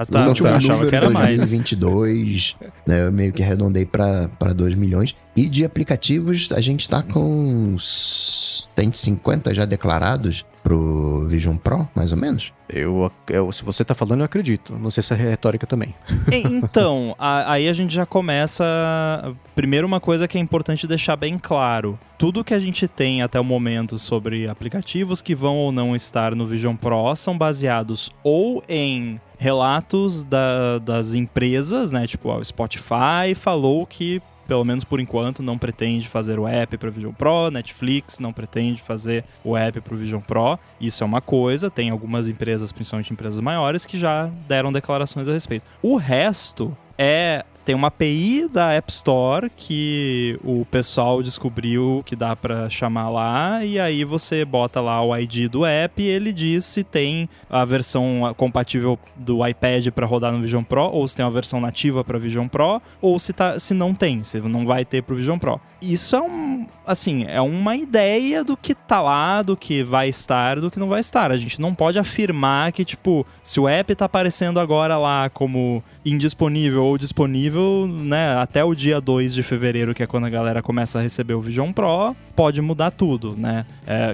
Eu achava que era mais. 2022, né, eu meio que arredondei para 2 milhões. E de aplicativos, a gente tá com 150 já declarados pro Vision Pro, mais ou menos? Se você tá falando, eu acredito. Não sei se é retórica também. Então, aí a gente já começa... Primeiro, uma coisa que é importante deixar bem claro. Tudo que a gente tem até o momento sobre aplicativos que vão ou não estar no Vision Pro são baseados ou em relatos das empresas, né? Tipo, o Spotify falou que, pelo menos por enquanto, não pretende fazer o app para o Vision Pro, Netflix não pretende fazer o app para o Vision Pro. Isso é uma coisa, tem algumas empresas, principalmente empresas maiores, que já deram declarações a respeito. O resto tem uma API da App Store que o pessoal descobriu que dá para chamar lá, e aí você bota lá o ID do app e ele diz se tem a versão compatível do iPad para rodar no Vision Pro, ou se tem uma versão nativa para Vision Pro, ou se não tem, se não vai ter pro Vision Pro. Isso é uma ideia do que tá lá, do que vai estar, do que não vai estar. A gente não pode afirmar que, tipo, se o app tá aparecendo agora lá como indisponível ou disponível, né, até o dia 2 de fevereiro, que é quando a galera começa a receber o Vision Pro, pode mudar tudo, né?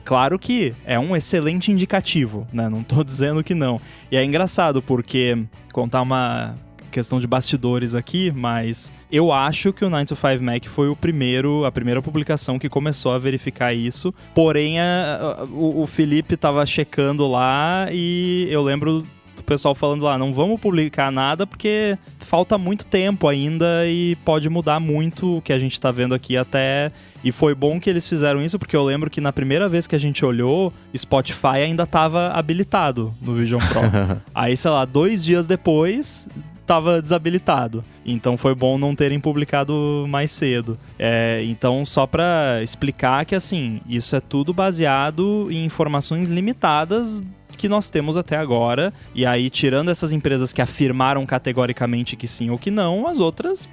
Claro que é um excelente indicativo, né? Não tô dizendo que não. E é engraçado porque, contar uma questão de bastidores aqui, mas eu acho que o 9to5Mac foi a primeira publicação que começou a verificar isso, porém o Felipe tava checando lá e eu lembro do pessoal falando lá, não vamos publicar nada porque falta muito tempo ainda e pode mudar muito o que a gente tá vendo aqui até... E foi bom que eles fizeram isso, porque eu lembro que na primeira vez que a gente olhou, Spotify ainda tava habilitado no Vision Pro. Aí, sei lá, 2 dias depois, tava desabilitado. Então foi bom não terem publicado mais cedo. Então, só pra explicar que, assim, isso é tudo baseado em informações limitadas que nós temos até agora. E aí, tirando essas empresas que afirmaram categoricamente que sim ou que não, as outras...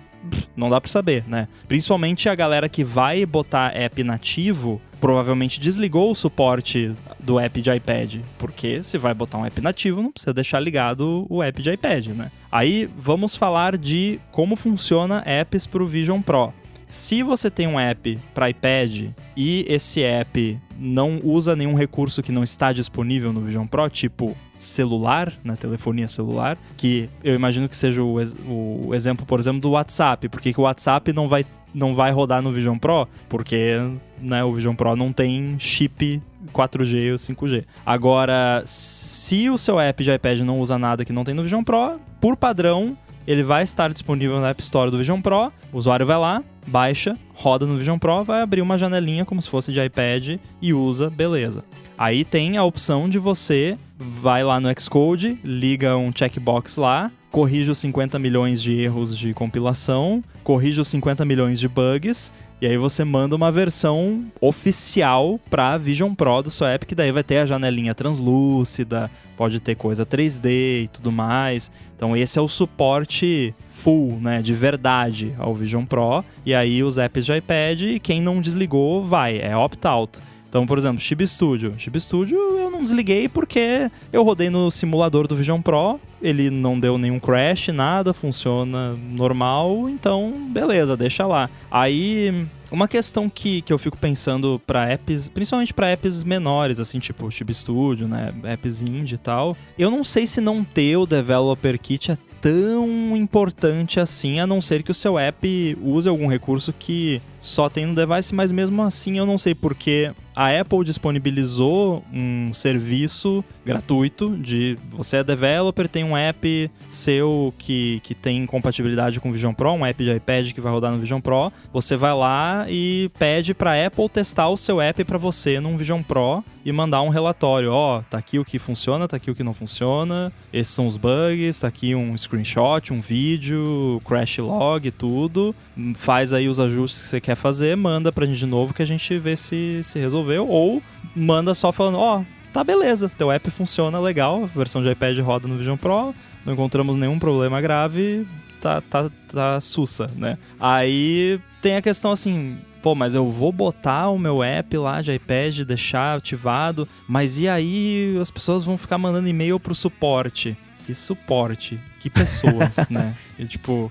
não dá pra saber, né? Principalmente a galera que vai botar app nativo provavelmente desligou o suporte do app de iPad, porque se vai botar um app nativo, não precisa deixar ligado o app de iPad, né? Aí vamos falar de como funciona apps pro Vision Pro. Se você tem um app para iPad e esse app não usa nenhum recurso que não está disponível no Vision Pro, tipo celular, né, telefonia celular, que eu imagino que seja o exemplo, por exemplo, do WhatsApp. Por que o WhatsApp não vai rodar no Vision Pro? Porque, né, o Vision Pro não tem chip 4G ou 5G. Agora, se o seu app de iPad não usa nada que não tem no Vision Pro, por padrão, ele vai estar disponível na App Store do Vision Pro, o usuário vai lá, baixa, roda no Vision Pro, vai abrir uma janelinha como se fosse de iPad e usa, beleza. Aí tem a opção de você vai lá no Xcode, liga um checkbox lá, corrige os 50 milhões de erros de compilação, corrige os 50 milhões de bugs, e aí você manda uma versão oficial para Vision Pro do seu app, que daí vai ter a janelinha translúcida, pode ter coisa 3D e tudo mais. Então esse é o suporte full, né, de verdade ao Vision Pro. E aí os apps de iPad, quem não desligou vai, é opt-out. Então, por exemplo, Chibi Studio. Chibi Studio eu não desliguei porque eu rodei no simulador do Vision Pro, ele não deu nenhum crash, nada, funciona normal, então beleza, deixa lá. Aí, uma questão que eu fico pensando para apps, principalmente para apps menores, assim, tipo Chibi Studio, né, apps indie e tal, eu não sei se não ter o Developer Kit é tão importante assim, a não ser que o seu app use algum recurso que só tem no device, mas mesmo assim eu não sei, porque a Apple disponibilizou um serviço gratuito de você é developer, tem um app seu que tem compatibilidade com o Vision Pro, um app de iPad que vai rodar no Vision Pro, você vai lá e pede para a Apple testar o seu app para você num Vision Pro e mandar um relatório, tá aqui o que funciona, tá aqui o que não funciona, esses são os bugs, tá aqui um screenshot, um vídeo, crash log, tudo, faz aí os ajustes que você quer fazer, manda pra gente de novo que a gente vê se resolveu, ou manda só falando, tá beleza, teu app funciona legal, a versão de iPad roda no Vision Pro, não encontramos nenhum problema grave, tá sussa, né? Aí tem a questão assim, mas eu vou botar o meu app lá de iPad, deixar ativado, mas e aí as pessoas vão ficar mandando e-mail pro suporte? Que suporte? Que pessoas, né? E, tipo,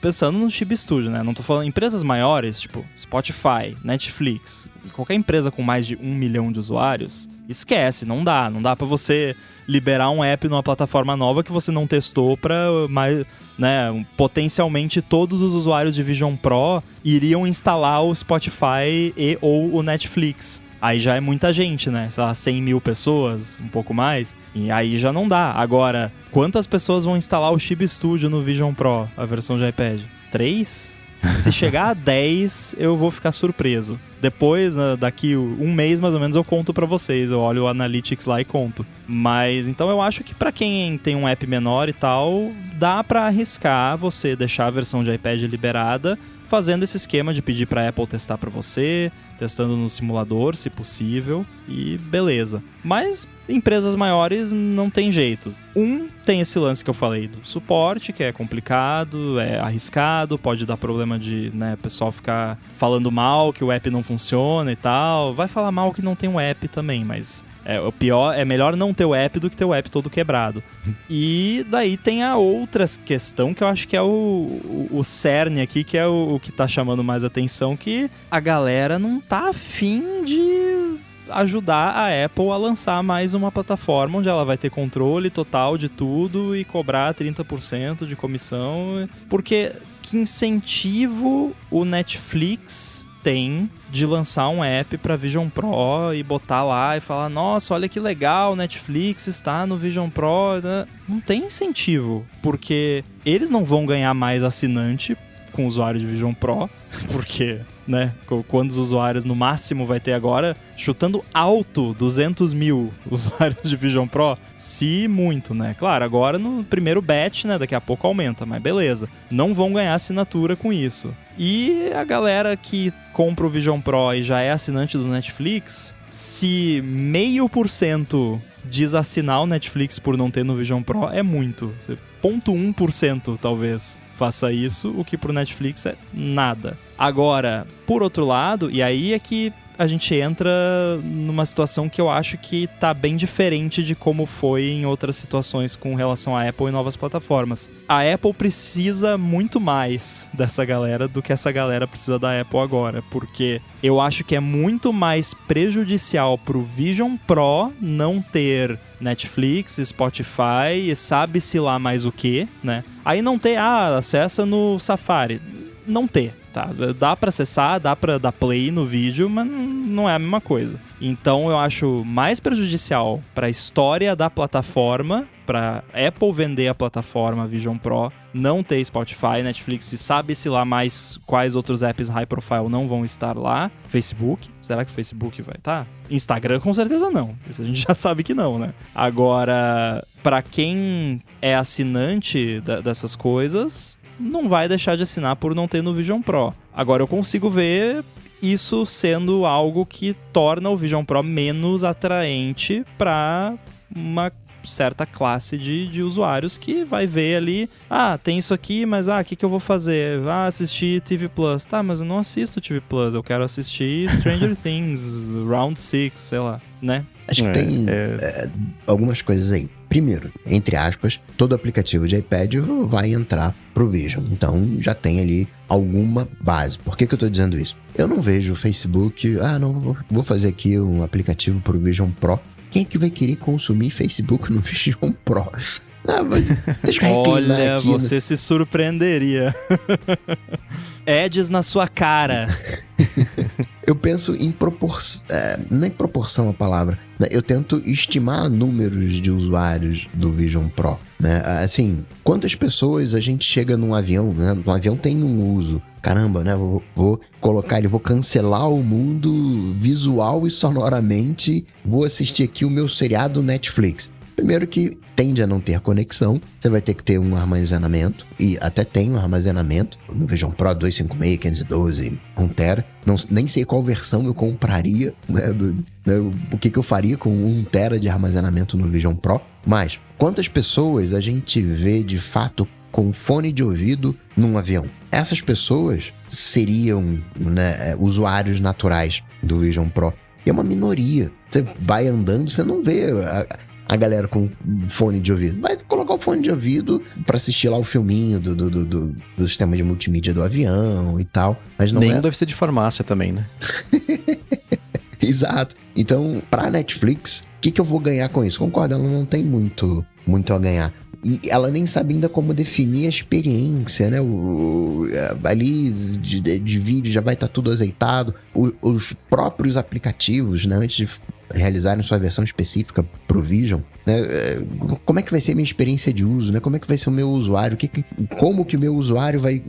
pensando no Chibi Studio, né? Não tô falando empresas maiores, tipo Spotify, Netflix, qualquer empresa com mais de 1 milhão de usuários, esquece, não dá pra você liberar um app numa plataforma nova que você não testou pra mais, né, potencialmente todos os usuários de Vision Pro iriam instalar o Spotify e ou o Netflix. Aí já é muita gente, né? Sei lá, 100 mil pessoas, um pouco mais. E aí já não dá. Agora, quantas pessoas vão instalar o Chibi Studio no Vision Pro, a versão de iPad? 3? Se chegar a 10, eu vou ficar surpreso. Depois, daqui um mês mais ou menos, eu conto pra vocês. Eu olho o Analytics lá e conto. Mas, então eu acho que pra quem tem um app menor e tal, dá pra arriscar você deixar a versão de iPad liberada, fazendo esse esquema de pedir pra Apple testar pra você, testando no simulador, se possível, e beleza. Mas empresas maiores não tem jeito. Tem esse lance que eu falei do suporte, que é complicado, é arriscado, pode dar problema de, né, o pessoal ficar falando mal, que o app não funciona e tal. Vai falar mal que não tem um app também, mas o pior é melhor não ter o app do que ter o app todo quebrado. E daí tem a outra questão que eu acho que é o cerne aqui, que é o que tá chamando mais atenção, que a galera não tá afim de ajudar a Apple a lançar mais uma plataforma onde ela vai ter controle total de tudo e cobrar 30% de comissão. Porque que incentivo o Netflix tem de lançar um app para Vision Pro e botar lá e falar, nossa, olha que legal, Netflix está no Vision Pro. Não tem incentivo, porque eles não vão ganhar mais assinante com o usuário de Vision Pro, porque, né, quantos usuários no máximo vai ter agora? Chutando alto, 200 mil usuários de Vision Pro, se muito, né? Claro, agora no primeiro batch, né, daqui a pouco aumenta, mas beleza. Não vão ganhar assinatura com isso. E a galera que compra o Vision Pro e já é assinante do Netflix, se 0,5% desassinar o Netflix por não ter no Vision Pro, é muito. 0,1% talvez faça isso, o que pro Netflix é nada. Agora, por outro lado, e aí é que a gente entra numa situação que eu acho que tá bem diferente de como foi em outras situações com relação à Apple e novas plataformas. A Apple precisa muito mais dessa galera do que essa galera precisa da Apple agora, porque eu acho que é muito mais prejudicial pro Vision Pro não ter Netflix, Spotify e sabe-se lá mais o que, né? Aí não ter, acessa no Safari. Não ter. Tá, dá pra acessar, dá pra dar play no vídeo, mas não é a mesma coisa. Então eu acho mais prejudicial para a história da plataforma, para Apple vender a plataforma Vision Pro, não ter Spotify, Netflix, e sabe-se lá mais quais outros apps high profile não vão estar lá. Facebook, será que o Facebook vai estar? Instagram com certeza não, isso a gente já sabe que não, né? Agora, para quem é assinante dessas coisas, não vai deixar de assinar por não ter no Vision Pro. Agora eu consigo ver isso sendo algo que torna o Vision Pro menos atraente para uma certa classe de usuários que vai ver ali, tem isso aqui, mas o que eu vou fazer? Assistir TV Plus. Tá, mas eu não assisto TV Plus, eu quero assistir Stranger Things, Round 6, sei lá, né? Acho que tem algumas coisas aí. Primeiro, entre aspas, todo aplicativo de iPad vai entrar pro Vision. Então, já tem ali alguma base. Por que eu tô dizendo isso? Eu não vejo o Facebook, vou fazer aqui um aplicativo pro Vision Pro. Quem é que vai querer consumir Facebook no Vision Pro? Deixa eu reclinar Olha, aqui. Você se surpreenderia. Ads na sua cara. Eu penso em proporção... não é proporção a palavra. Né? Eu tento estimar números de usuários do Vision Pro. Né? Assim, quantas pessoas a gente chega num avião, né? Um avião tem um uso. Caramba, né? Vou colocar ele, vou cancelar o mundo visual e sonoramente. Vou assistir aqui o meu seriado Netflix. Primeiro que tende a não ter conexão, você vai ter que ter um armazenamento, e até tem um armazenamento, no Vision Pro 256, 512, 1 tera, nem sei qual versão eu compraria, né, o que eu faria com 1 tera de armazenamento no Vision Pro, mas quantas pessoas a gente vê de fato com fone de ouvido num avião? Essas pessoas seriam, né, usuários naturais do Vision Pro, e é uma minoria, você vai andando, você não vê a galera com fone de ouvido. Vai colocar o fone de ouvido pra assistir lá o filminho do sistema de multimídia do avião e tal. Mas não Nenhum deve ser de farmácia também, né? Exato. Então, pra Netflix, o que eu vou ganhar com isso? Concordo, ela não tem muito a ganhar. E ela nem sabe ainda como definir a experiência, né? Ali de vídeo já vai estar tudo azeitado. Os próprios aplicativos, né? Antes de realizarem sua versão específica pro Vision, né? Como é que vai ser a minha experiência de uso, né? Como é que vai ser o meu usuário? Como que o meu usuário vai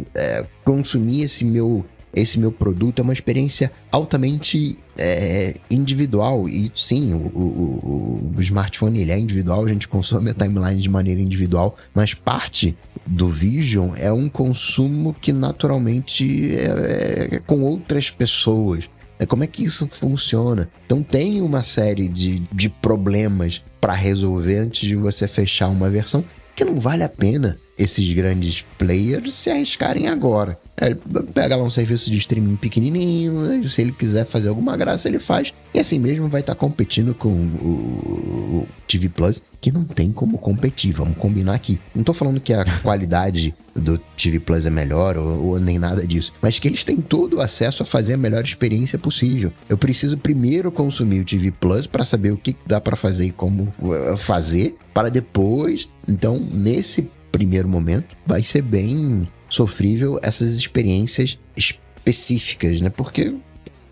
consumir esse meu produto? É uma experiência altamente individual. E sim, o smartphone ele é individual, a gente consome a timeline de maneira individual, mas parte do Vision é um consumo que naturalmente é com outras pessoas. Como é que isso funciona? Então tem uma série de problemas para resolver antes de você fechar uma versão, que não vale a pena esses grandes players se arriscarem agora. Ele pega lá um serviço de streaming pequenininho, se ele quiser fazer alguma graça, ele faz. E assim mesmo vai estar competindo com o TV Plus, que não tem como competir, vamos combinar aqui. Não tô falando que a qualidade do TV Plus é melhor ou nem nada disso, mas que eles têm todo o acesso a fazer a melhor experiência possível. Eu preciso primeiro consumir o TV Plus para saber o que dá para fazer e como fazer, para depois... Então, nesse primeiro momento, vai ser bem sofrível essas experiências específicas, né? Porque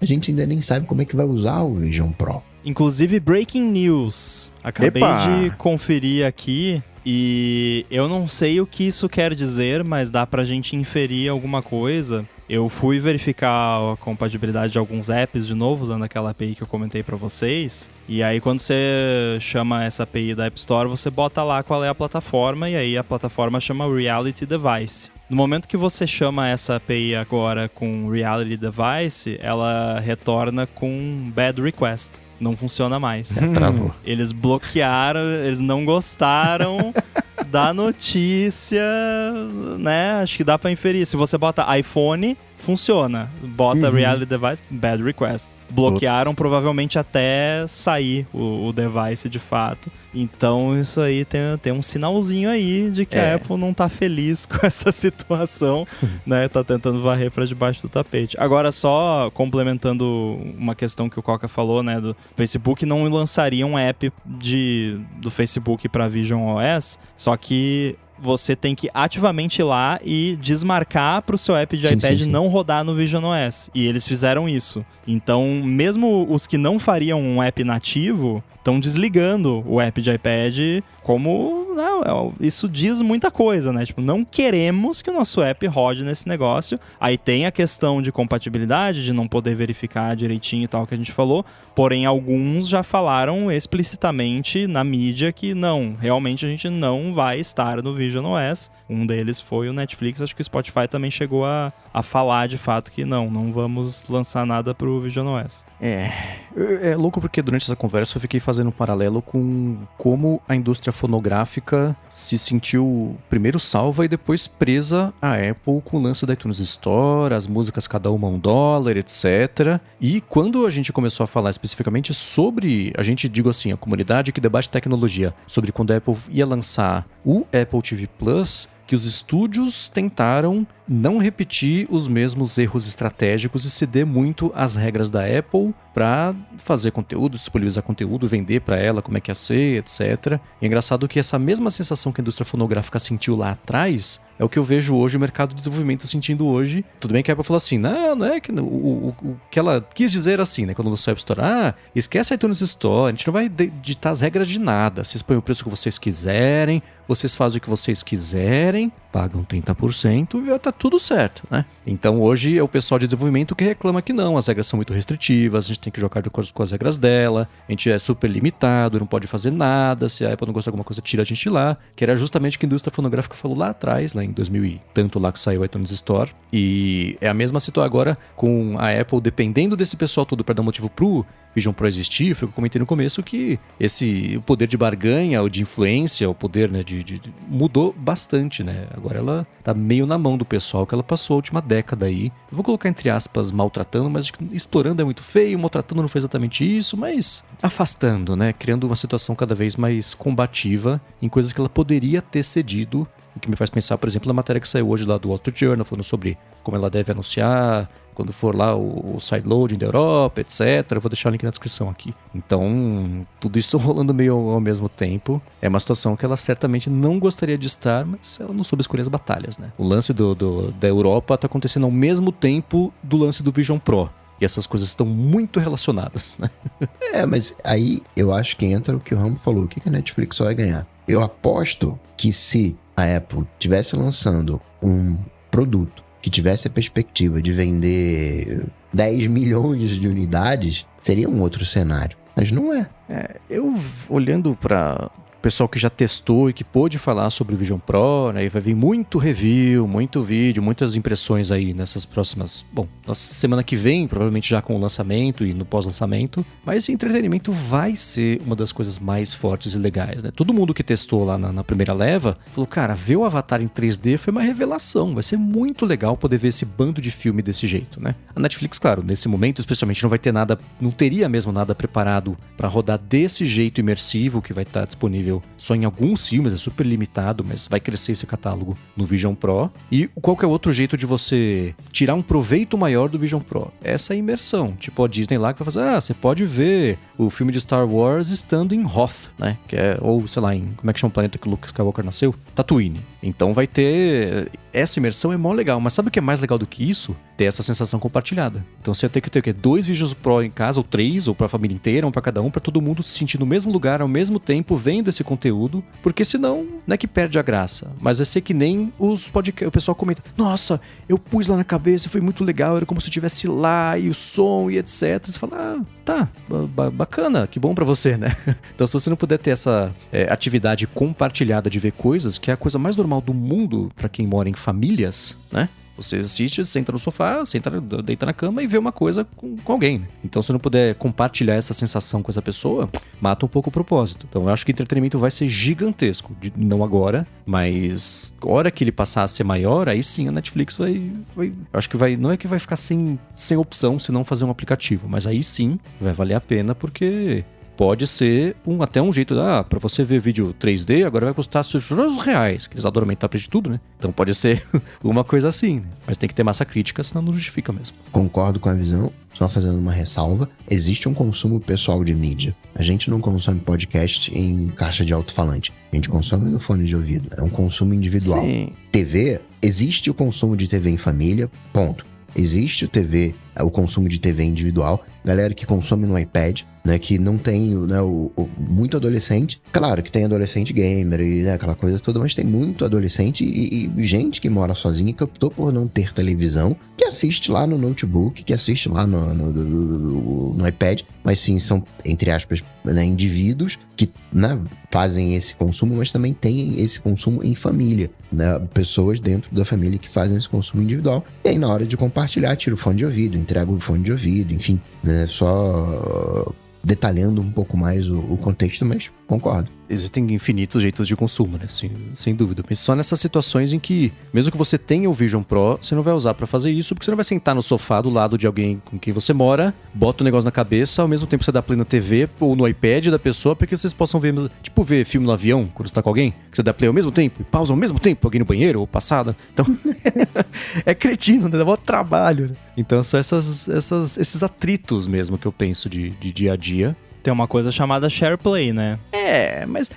a gente ainda nem sabe como é que vai usar o Vision Pro. Inclusive, breaking news. Acabei de conferir aqui e eu não sei o que isso quer dizer, mas dá pra gente inferir alguma coisa. Eu fui verificar a compatibilidade de alguns apps de novo, usando aquela API que eu comentei pra vocês. E aí, quando você chama essa API da App Store, você bota lá qual é a plataforma, e aí a plataforma chama Reality Device. No momento que você chama essa API agora com Reality Device, ela retorna com Bad Request. Não funciona mais. Travou. Eles bloquearam, eles não gostaram da notícia, né? Acho que dá pra inferir. Se você bota iPhone, funciona. Bota Reality Device, Bad Request. Bloquearam provavelmente até sair o device de fato. Então isso aí tem um sinalzinho aí de que a Apple não tá feliz com essa situação, né? Tá tentando varrer pra debaixo do tapete. Agora, só complementando uma questão que o Coca falou, né? Do Facebook não lançaria um app do Facebook pra Vision OS, só que você tem que ativamente ir lá e desmarcar para o seu app de iPad não rodar no visionOS. E eles fizeram isso. Então, mesmo os que não fariam um app nativo estão desligando o app de iPad como... Não, isso diz muita coisa, né? Tipo, não queremos que o nosso app rode nesse negócio. Aí tem a questão de compatibilidade, de não poder verificar direitinho e tal, que a gente falou. Porém, alguns já falaram explicitamente na mídia que não, realmente a gente não vai estar no visionOS. Um deles foi o Netflix. Acho que o Spotify também chegou a falar de fato que não vamos lançar nada pro visionOS. É louco porque durante essa conversa eu fiquei fazendo um paralelo com como a indústria fonográfica se sentiu primeiro salva e depois presa à Apple com o lance da iTunes Store, as músicas cada uma $1, etc. E quando a gente começou a falar especificamente sobre, a gente digo assim, a comunidade que debate tecnologia, sobre quando a Apple ia lançar o Apple TV Plus, que os estúdios tentaram não repetir os mesmos erros estratégicos e ceder muito às regras da Apple para fazer conteúdo, disponibilizar conteúdo, vender para ela como é que ia ser, etc. E é engraçado que essa mesma sensação que a indústria fonográfica sentiu lá atrás é o que eu vejo hoje o mercado de desenvolvimento sentindo hoje. Tudo bem que a Apple falou assim, não é que o que ela quis dizer assim, né, quando lançou a App Store, esquece a iTunes Store, a gente não vai ditar as regras de nada, vocês põem o preço que vocês quiserem, vocês fazem o que vocês quiserem, pagam 30% e tá tudo certo, né? Então hoje é o pessoal de desenvolvimento que reclama que não, as regras são muito restritivas, a gente tem que jogar de acordo com as regras dela, a gente é super limitado, não pode fazer nada, se a Apple não gostar de alguma coisa, tira a gente lá, que era justamente o que a indústria fonográfica falou lá atrás, lá em 2000 e tanto lá que saiu o iTunes Store. E é a mesma situação agora com a Apple dependendo desse pessoal todo para dar motivo pro Vision Pro existir. Foi o que eu comentei no começo, que o poder de barganha, ou de influência, o poder, né, mudou bastante, né? Agora ela tá meio na mão do pessoal que ela passou a última década aí. Eu vou colocar entre aspas maltratando, mas explorando é muito feio, maltratando não foi exatamente isso, mas afastando, né? Criando uma situação cada vez mais combativa em coisas que ela poderia ter cedido. O que me faz pensar, por exemplo, na matéria que saiu hoje lá do Wall Street Journal, falando sobre como ela deve anunciar quando for lá o sideloading da Europa, etc. Eu vou deixar o link na descrição aqui. Então, tudo isso rolando meio ao mesmo tempo. É uma situação que ela certamente não gostaria de estar, mas ela não soube escolher as batalhas, né? O lance da Europa tá acontecendo ao mesmo tempo do lance do Vision Pro. E essas coisas estão muito relacionadas, né? Mas aí eu acho que entra o que o Ramo falou. O que a Netflix só vai ganhar? Eu aposto que se a Apple estivesse lançando um produto que tivesse a perspectiva de vender 10 milhões de unidades, seria um outro cenário. Mas não é. Eu olhando para o pessoal que já testou e que pôde falar sobre o Vision Pro, né, e vai vir muito review, muito vídeo, muitas impressões aí nessas próximas... Bom, nossa semana que vem, provavelmente já com o lançamento e no pós-lançamento, mas esse entretenimento vai ser uma das coisas mais fortes e legais, né? Todo mundo que testou lá na primeira leva falou, cara, ver o Avatar em 3D foi uma revelação, vai ser muito legal poder ver esse bando de filme desse jeito, né? A Netflix, claro, nesse momento especialmente não vai ter nada, não teria mesmo nada preparado para rodar desse jeito imersivo que vai estar disponível só em alguns filmes, é super limitado, mas vai crescer esse catálogo no Vision Pro. E qual que é o outro jeito de você tirar um proveito maior do Vision Pro? Essa imersão, tipo a Disney lá que vai fazer, você pode ver o filme de Star Wars estando em Hoth, né? Que é, ou sei lá, como é que chama o planeta que o Luke Skywalker nasceu? Tatooine. Então vai ter... Essa imersão é mó legal, mas sabe o que é mais legal do que isso? Ter essa sensação compartilhada. Então você vai ter que ter o quê? 2 Vision Pro em casa, ou 3, ou pra família inteira, um pra cada um, pra todo mundo se sentir no mesmo lugar, ao mesmo tempo, vendo esse conteúdo, porque senão não é que perde a graça, mas é ser que nem os podcasts, o pessoal comenta, nossa, eu pus lá na cabeça, foi muito legal, era como se eu estivesse lá, e o som, e etc. Você fala, tá, bacana, que bom pra você, né? Então se você não puder ter essa atividade compartilhada de ver coisas, que é a coisa mais normal do mundo pra quem mora em famílias, né? Você assiste, senta no sofá, deita na cama e vê uma coisa com alguém, né? Então, se não puder compartilhar essa sensação com essa pessoa, mata um pouco o propósito. Então, eu acho que o entretenimento vai ser gigantesco. Não agora, mas a hora que ele passar a ser maior, aí sim a Netflix vai eu acho que vai... Não é que vai ficar sem opção se não fazer um aplicativo, mas aí sim vai valer a pena porque... pode ser até um jeito, para você ver vídeo 3D, agora vai custar R$6, que eles adoram aumentar o preço de tudo, né? Então pode ser uma coisa assim, né? Mas tem que ter massa crítica, senão não justifica mesmo. Concordo com a visão, só fazendo uma ressalva, existe um consumo pessoal de mídia. A gente não consome podcast em caixa de alto-falante, a gente consome no fone de ouvido, é um consumo individual. Sim. TV, existe o consumo de TV em família, ponto. Existe o consumo de TV individual, galera que consome no iPad, né, que não tem, né, muito adolescente. Claro que tem adolescente gamer e, né, aquela coisa toda, mas tem muito adolescente e gente que mora sozinha que optou por não ter televisão, que assiste lá no notebook, que assiste lá no iPad, mas sim, são, entre aspas, né, indivíduos que, né, fazem esse consumo, mas também tem esse consumo em família, né, pessoas dentro da família que fazem esse consumo individual, e aí na hora de compartilhar, tira o fone de ouvido, entrega o fone de ouvido, enfim, né, só detalhando um pouco mais o contexto, mas concordo. Existem infinitos jeitos de consumo, né? Sem dúvida. Mas só nessas situações em que, mesmo que você tenha o Vision Pro, você não vai usar pra fazer isso, porque você não vai sentar no sofá do lado de alguém com quem você mora, bota o negócio na cabeça, ao mesmo tempo você dá play na TV ou no iPad da pessoa, para que vocês possam ver, tipo, ver filme no avião, quando você tá com alguém, que você dá play ao mesmo tempo e pausa ao mesmo tempo, alguém no banheiro ou passada. Então, é cretino, né? Dá muito trabalho, né? Então, são esses atritos mesmo que eu penso de dia a dia. Tem uma coisa chamada SharePlay, né? Mas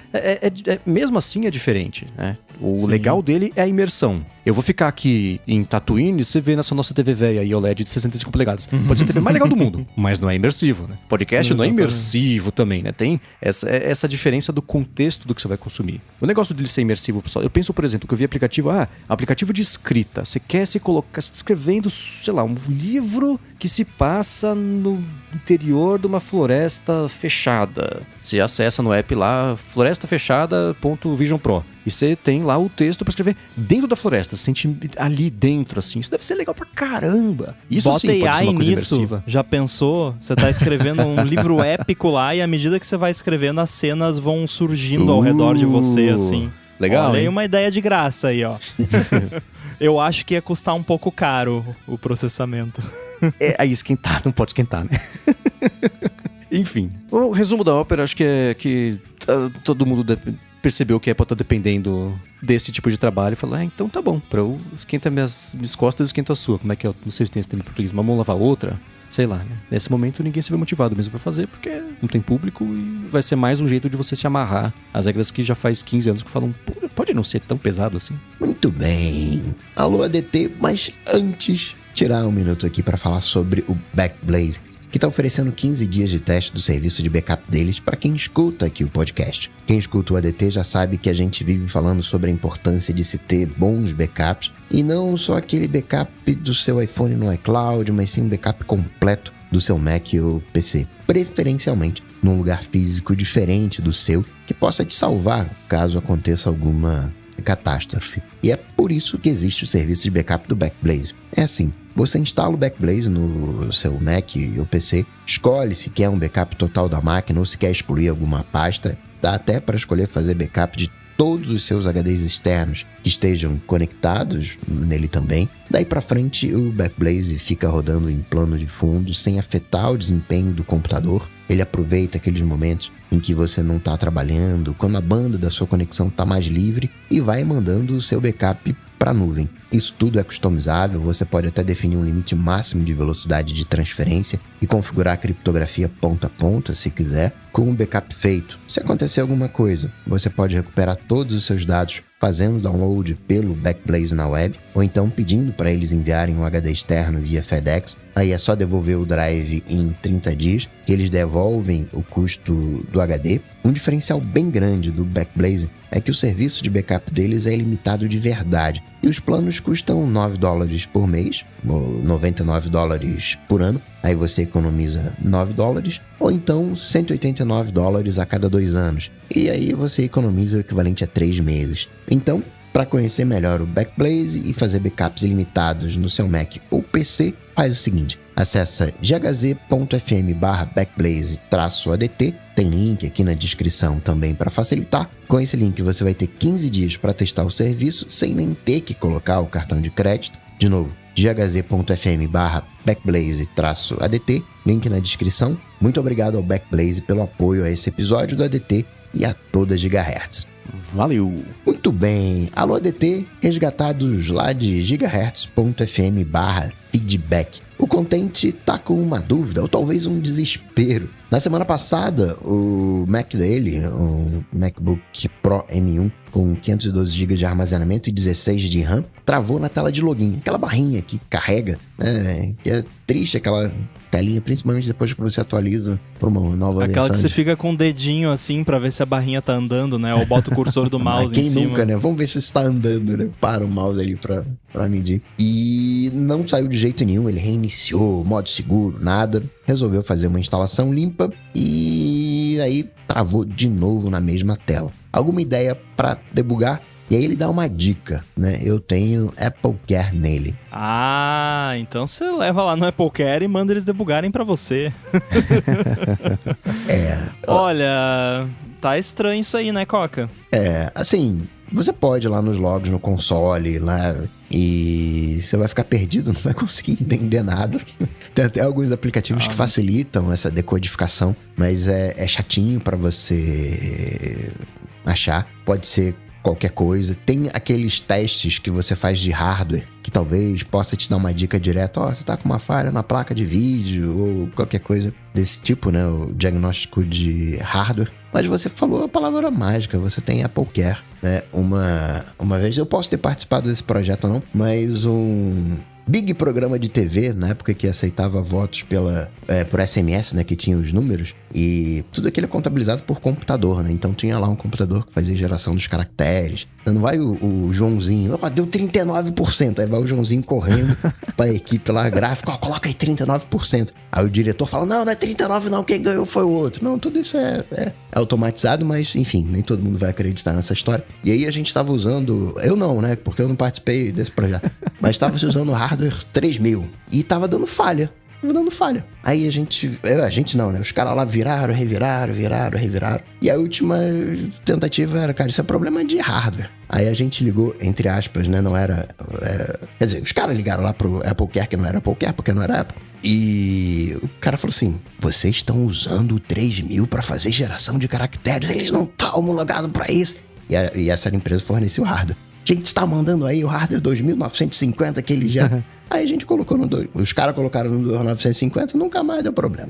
mesmo assim é diferente, né? O Sim. legal dele é a imersão. Eu vou ficar aqui em Tatooine e você vê nessa nossa TV velha aí, OLED de 65 polegadas. Pode ser a TV mais legal do mundo, mas não é imersivo, né? Podcast não é imersivo também, né? Tem essa diferença do contexto do que você vai consumir. O negócio dele ser imersivo, pessoal, eu penso, por exemplo, que eu vi aplicativo de escrita. Você quer se colocar escrevendo, sei lá, um livro que se passa no interior de uma floresta fechada. Você acessa no app lá, florestafechada.vision Pro. E você tem lá o texto pra escrever dentro da floresta, se sente ali dentro, assim. Isso deve ser legal pra caramba. Isso Bota sim pode ser uma coisa nisso. imersiva. Já pensou? Você tá escrevendo um livro épico lá e à medida que você vai escrevendo, as cenas vão surgindo ao redor de você, assim. Legal, Olha aí hein? uma ideia de graça aí, ó. Eu acho que ia custar um pouco caro o processamento. Aí esquentar, não pode esquentar, né? Enfim, o resumo da ópera, acho que é que todo mundo percebeu que é pra estar dependendo desse tipo de trabalho e falar, então tá bom, esquenta minhas costas e esquenta a sua. Como é que é? Não sei se tem esse termo em português, uma mão lava a outra, sei lá, né? Nesse momento ninguém se vê motivado mesmo pra fazer, porque não tem público e vai ser mais um jeito de você se amarrar às regras que já faz 15 anos que falam, pode não ser tão pesado assim. Muito bem. Alô, ADT, mas antes, tirar um minuto aqui para falar sobre o Backblaze, que está oferecendo 15 dias de teste do serviço de backup deles para quem escuta aqui o podcast. Quem escuta o ADT já sabe que a gente vive falando sobre a importância de se ter bons backups, e não só aquele backup do seu iPhone no iCloud, mas sim um backup completo do seu Mac ou PC, preferencialmente num lugar físico diferente do seu, que possa te salvar caso aconteça alguma catástrofe. E é por isso que existe o serviço de backup do Backblaze. É assim, você instala o Backblaze no seu Mac ou PC, escolhe se quer um backup total da máquina ou se quer excluir alguma pasta, dá até para escolher fazer backup de todos os seus HDs externos que estejam conectados nele também. Daí para frente, o Backblaze fica rodando em plano de fundo sem afetar o desempenho do computador. Ele aproveita aqueles momentos em que você não está trabalhando, quando a banda da sua conexão está mais livre, e vai mandando o seu backup para a nuvem. Isso tudo é customizável, você pode até definir um limite máximo de velocidade de transferência e configurar a criptografia ponta a ponta, se quiser, com um backup feito. Se acontecer alguma coisa, você pode recuperar todos os seus dados fazendo download pelo Backblaze na web, ou então pedindo para eles enviarem um HD externo via FedEx. Aí é só devolver o drive em 30 dias, que eles devolvem o custo do HD. Um diferencial bem grande do Backblaze é que o serviço de backup deles é ilimitado de verdade, e os planos custam $9 por mês, ou $99 por ano. Aí você economiza $9, ou então $189 a cada 2 anos. E aí você economiza o equivalente a 3 meses. Então, para conhecer melhor o Backblaze e fazer backups ilimitados no seu Mac ou PC, faz o seguinte: acessa ghz.fm/backblaze-adt, tem link aqui na descrição também para facilitar. Com esse link você vai ter 15 dias para testar o serviço sem nem ter que colocar o cartão de crédito. De novo, ghz.fm/backblaze-adt, link na descrição. Muito obrigado ao Backblaze pelo apoio a esse episódio do ADT e a toda Gigahertz. Valeu! Muito bem. Alô, ADT, resgatados lá de gigahertz.fm/feedback. O Contente tá com uma dúvida ou talvez um desespero. Na semana passada, o Mac dele, um MacBook Pro M1 com 512 GB de armazenamento e 16 de RAM, travou na tela de login. Aquela barrinha que carrega, né? Que é triste aquela telinha, principalmente depois que você atualiza para uma nova versão. Aquela que você fica com o dedinho assim pra ver se a barrinha tá andando, né? Ou bota o cursor do mouse em cima. Quem nunca, né? Vamos ver se isso tá andando, né? Para o mouse ali pra medir. E não saiu de jeito nenhum, ele reiniciou, modo seguro, nada. Resolveu fazer uma instalação limpa e aí travou de novo na mesma tela. Alguma ideia pra debugar? E aí ele dá uma dica, né? Eu tenho AppleCare nele. Ah, então você leva lá no AppleCare e manda eles debugarem pra você. Olha, tá estranho isso aí, né, Coca? Assim, você pode ir lá nos logs no console, lá, e você vai ficar perdido, não vai conseguir entender nada. Tem até alguns aplicativos que facilitam essa decodificação, mas é chatinho pra você achar. Pode ser qualquer coisa. Tem aqueles testes que você faz de hardware, que talvez possa te dar uma dica direta. Você tá com uma falha na placa de vídeo, ou qualquer coisa desse tipo, né? O diagnóstico de hardware. Mas você falou a palavra mágica, você tem AppleCare, né? Uma vez, eu posso ter participado desse projeto ou não, mas um big programa de TV, na época que aceitava votos por SMS, né, que tinha os números, e tudo aquilo é contabilizado por computador, né, então tinha lá um computador que fazia geração dos caracteres. Não vai o Joãozinho, deu 39%, aí vai o Joãozinho correndo pra equipe lá, gráfico, coloca aí 39%. Aí o diretor fala, não é 39 não, quem ganhou foi o outro. Não, tudo isso é automatizado, mas enfim, nem todo mundo vai acreditar nessa história. E aí a gente tava usando, eu não, né, porque eu não participei desse projeto, mas tava usando o hardware 3000 e tava dando falha. Aí a gente não, né? Os caras lá reviraram. E a última tentativa era, cara, isso é problema de hardware. Aí a gente ligou, entre aspas, né? Não era... quer dizer, os caras ligaram lá pro AppleCare, que não era AppleCare, porque não era Apple. E o cara falou assim, vocês estão usando o 3000 pra fazer geração de caracteres, eles não estão homologados pra isso. E essa empresa fornecia o hardware. A gente está mandando aí o hardware 2950 que ele já... Aí a gente colocou os caras colocaram no 2950, nunca mais deu problema.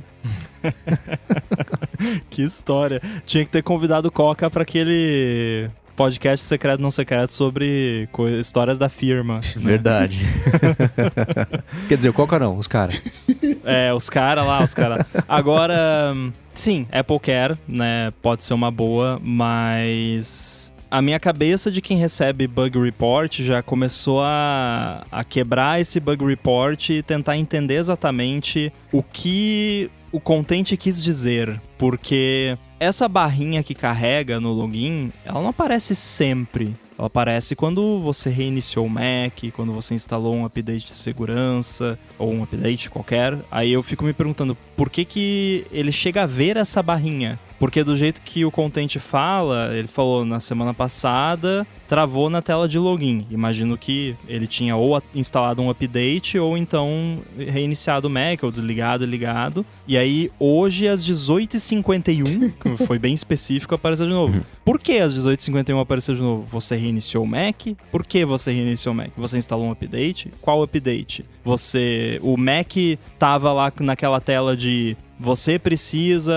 Que história. Tinha que ter convidado o Coca para aquele podcast secreto não secreto sobre histórias da firma. Verdade. Quer dizer, o Coca não, os caras. Os caras. Agora, sim, AppleCare, né, pode ser uma boa, mas... A minha cabeça de quem recebe bug report já começou a quebrar esse bug report e tentar entender exatamente o que o Contente quis dizer. Porque essa barrinha que carrega no login, ela não aparece sempre. Ela aparece quando você reiniciou o Mac, quando você instalou um update de segurança, ou um update qualquer. Aí eu fico me perguntando, por que ele chega a ver essa barrinha? Porque do jeito que o Contente fala, ele falou na semana passada, travou na tela de login. Imagino que ele tinha ou instalado um update, ou então reiniciado o Mac, ou desligado e ligado. E aí, hoje, às 18h51, que foi bem específico, apareceu de novo. Por que às 18h51 apareceu de novo? Você reiniciou o Mac? Por que você reiniciou o Mac? Você instalou um update? Qual update? O Mac tava lá naquela tela de... Você precisa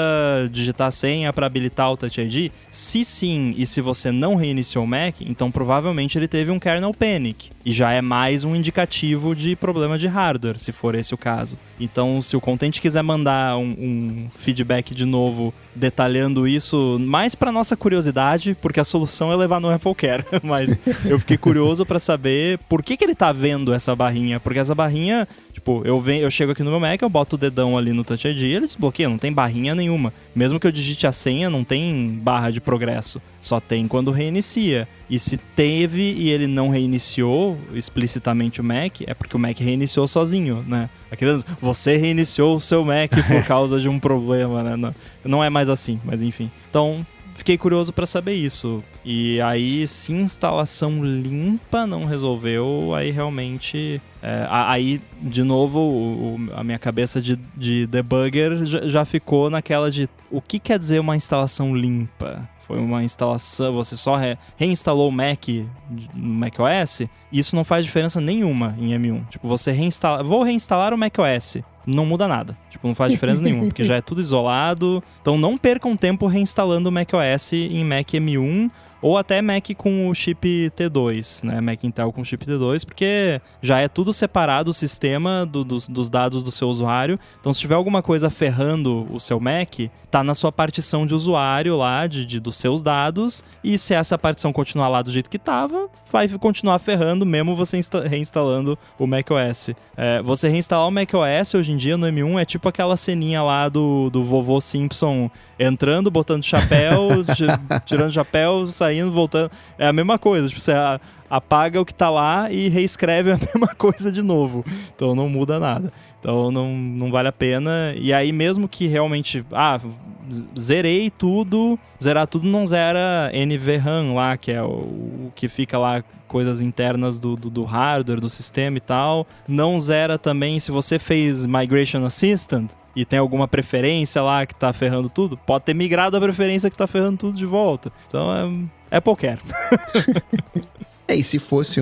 digitar a senha para habilitar o Touch ID? Se sim, e se você não reiniciou o Mac, então provavelmente ele teve um kernel panic. E já é mais um indicativo de problema de hardware, se for esse o caso. Então, se o Contente quiser mandar um feedback de novo detalhando isso, mais para nossa curiosidade, porque a solução é levar no AppleCare. Mas eu fiquei curioso para saber por que ele tá vendo essa barrinha. Porque essa barrinha, tipo, eu chego aqui no meu Mac, eu boto o dedão ali no Touch ID, ele desbloqueia, não tem barrinha nenhuma. Mesmo que eu digite a senha, não tem barra de progresso. Só tem quando reinicia. E se teve e ele não reiniciou explicitamente o Mac, é porque o Mac reiniciou sozinho, né? Você reiniciou o seu Mac por causa de um problema, né? Não é mais assim, mas enfim. Então, fiquei curioso para saber isso. E aí, se instalação limpa não resolveu, aí realmente... aí, de novo, a minha cabeça de debugger já ficou naquela de... O que quer dizer uma instalação limpa? Foi uma instalação, você só reinstalou o Mac no macOS, isso não faz diferença nenhuma em M1. Tipo, você vou reinstalar o macOS, não muda nada. Tipo, não faz diferença nenhuma, porque já é tudo isolado. Então não percam tempo reinstalando o macOS em Mac M1 ou até Mac com o chip T2, né? Mac Intel com chip T2, porque já é tudo separado o sistema dos dados do seu usuário. Então, se tiver alguma coisa ferrando o seu Mac, tá na sua partição de usuário lá, dos seus dados, e se essa partição continuar lá do jeito que tava, vai continuar ferrando mesmo você reinstalando o macOS. Você reinstalar o macOS hoje em dia no M1 é tipo aquela ceninha lá do vovô Simpson entrando, botando chapéu, tirando chapéu, saindo, voltando. É a mesma coisa, tipo, você apaga o que tá lá e reescreve a mesma coisa de novo. Então não muda nada. Então não vale a pena. E aí mesmo que realmente... zerei tudo. Zerar tudo não zera NVRAM lá, que é o que fica lá, coisas internas do hardware, do sistema e tal. Não zera também se você fez Migration Assistant e tem alguma preferência lá que tá ferrando tudo. Pode ter migrado a preferência que tá ferrando tudo de volta. Então é qualquer. E se fosse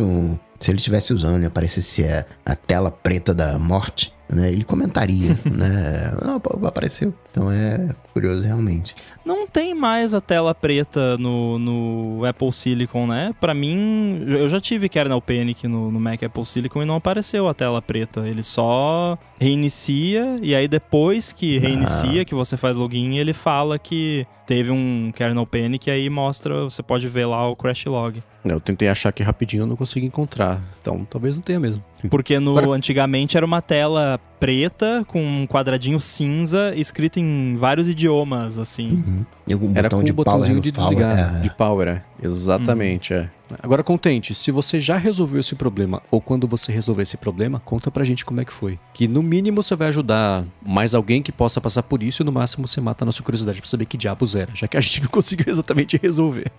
se ele estivesse usando e aparecesse a tela preta da morte, né, ele comentaria, né? Não, apareceu. Então é curioso realmente. Não tem mais a tela preta no Apple Silicon, né? Pra mim, eu já tive kernel panic no Mac Apple Silicon e não apareceu a tela preta. Ele só reinicia e aí depois que reinicia, que você faz login, ele fala que teve um kernel panic e aí mostra, você pode ver lá o crash log. Eu tentei achar aqui rapidinho, eu não consegui encontrar. Então talvez não tenha mesmo. Porque antigamente era uma tela preta com um quadradinho cinza escrito em vários idiomas, assim. Era com o botãozinho de desligar, de power, Exatamente, Agora, Contente, se você já resolveu esse problema ou quando você resolver esse problema, conta pra gente como é que foi. Que no mínimo você vai ajudar mais alguém que possa passar por isso e no máximo você mata a nossa curiosidade pra saber que diabos era, já que a gente não conseguiu exatamente resolver.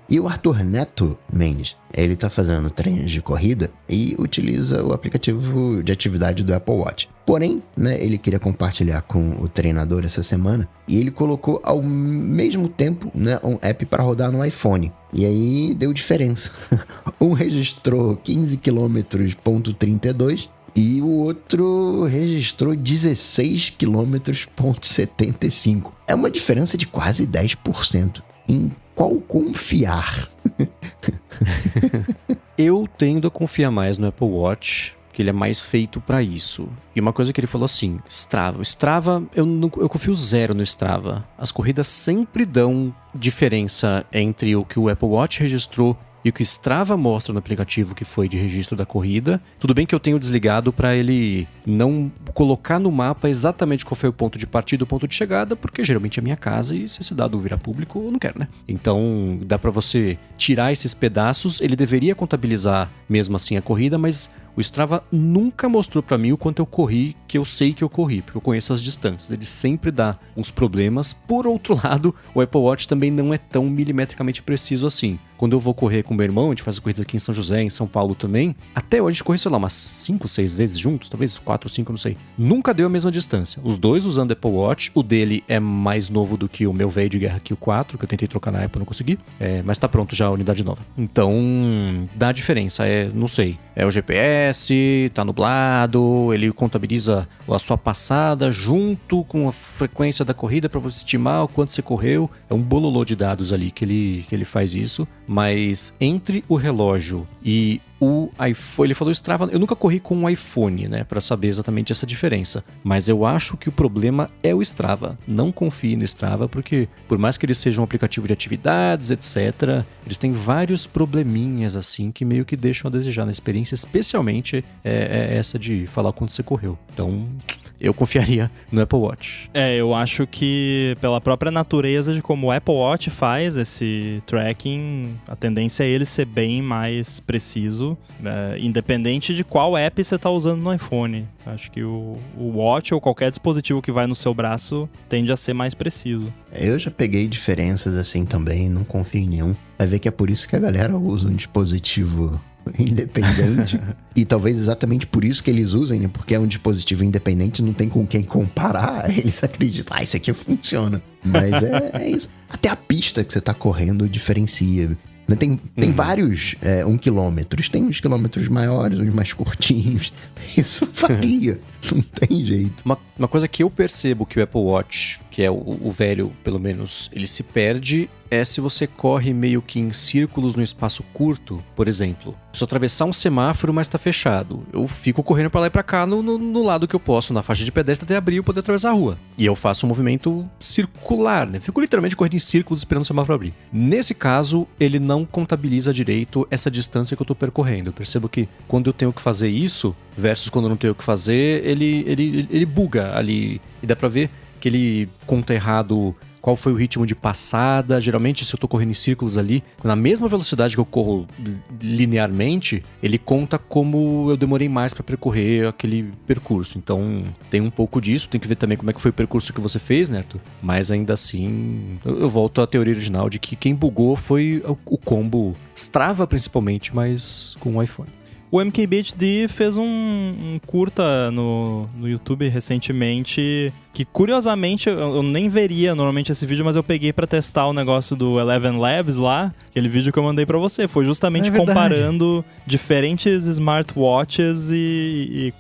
E o Arthur Neto Mendes, ele tá fazendo treinos de corrida e utiliza o aplicativo de atividade do Apple Watch. Porém, né, ele queria compartilhar com o treinador essa semana e ele colocou ao mesmo tempo, né, um app para rodar no iPhone. E aí deu diferença. Um registrou 15 km,32 e o outro registrou 16 km,75. É uma diferença de quase 10%. Em qual confiar? Eu tendo a confiar mais no Apple Watch, que ele é mais feito pra isso. E uma coisa que ele falou assim, Strava. Strava, eu confio zero no Strava. As corridas sempre dão diferença entre o que o Apple Watch registrou e o que o Strava mostra no aplicativo que foi de registro da corrida. Tudo bem que eu tenho desligado para ele não colocar no mapa exatamente qual foi o ponto de partida e o ponto de chegada, porque geralmente é minha casa e se esse dado virar público, eu não quero, né? Então dá para você tirar esses pedaços, ele deveria contabilizar mesmo assim a corrida, mas o Strava nunca mostrou pra mim o quanto eu corri, que eu sei que eu corri, porque eu conheço as distâncias. Ele sempre dá uns problemas. Por outro lado, o Apple Watch também não é tão milimetricamente preciso assim. Quando eu vou correr com meu irmão, a gente faz corridas aqui em São José, em São Paulo também. Até hoje a gente correu, sei lá, umas 5, 6 vezes juntos, talvez 4 ou 5, não sei. Nunca deu a mesma distância. Os dois usando Apple Watch. O dele é mais novo do que o meu velho de guerra aqui, o 4, que eu tentei trocar na Apple e não consegui. Mas tá pronto já a unidade nova. Então, dá diferença. Não sei. É o GPS, tá nublado, ele contabiliza a sua passada junto com a frequência da corrida para você estimar o quanto você correu. É um bololô de dados ali que ele faz isso. Mas entre o relógio e o iPhone, ele falou Strava, eu nunca corri com um iPhone, né, para saber exatamente essa diferença, mas eu acho que o problema é o Strava. Não confie no Strava, porque por mais que ele seja um aplicativo de atividades, etc, eles têm vários probleminhas assim que meio que deixam a desejar na experiência, especialmente essa de falar quanto você correu. Então, eu confiaria no Apple Watch. Eu acho que pela própria natureza de como o Apple Watch faz esse tracking, a tendência é ele ser bem mais preciso, independente de qual app você está usando no iPhone. Acho que o Watch ou qualquer dispositivo que vai no seu braço tende a ser mais preciso. Eu já peguei diferenças assim também, não confio em nenhum. Vai ver que é por isso que a galera usa um dispositivo independente. E talvez exatamente por isso que eles usem, né? Porque é um dispositivo independente, não tem com quem comparar. Eles acreditam, isso aqui funciona. Mas é isso. Até a pista que você tá correndo diferencia. Tem vários 1 quilômetros. Tem uns quilômetros maiores, uns mais curtinhos. Isso varia. Não tem jeito. Uma coisa que eu percebo que o Apple Watch, que é o velho, pelo menos, ele se perde, é se você corre meio que em círculos no espaço curto, por exemplo. Preciso atravessar um semáforo, mas tá fechado. Eu fico correndo pra lá e pra cá no lado que eu posso, na faixa de pedestre, até abrir e poder atravessar a rua. E eu faço um movimento circular, né? Fico literalmente correndo em círculos esperando o semáforo abrir. Nesse caso, ele não contabiliza direito essa distância que eu tô percorrendo. Eu percebo que quando eu tenho que fazer isso, versus quando eu não tenho o que fazer, ele buga ali. E dá pra ver que ele conta errado qual foi o ritmo de passada. Geralmente, se eu tô correndo em círculos ali, na mesma velocidade que eu corro linearmente, ele conta como eu demorei mais pra percorrer aquele percurso. Então, tem um pouco disso. Tem que ver também como é que foi o percurso que você fez, Neto. Mas ainda assim, eu volto à teoria original de que quem bugou foi o combo Strava, principalmente, mas com o iPhone. O MKBHD fez um curta no YouTube recentemente, que curiosamente eu nem veria normalmente esse vídeo, mas eu peguei pra testar o negócio do Eleven Labs lá, aquele vídeo que eu mandei pra você. Foi justamente comparando diferentes smartwatches e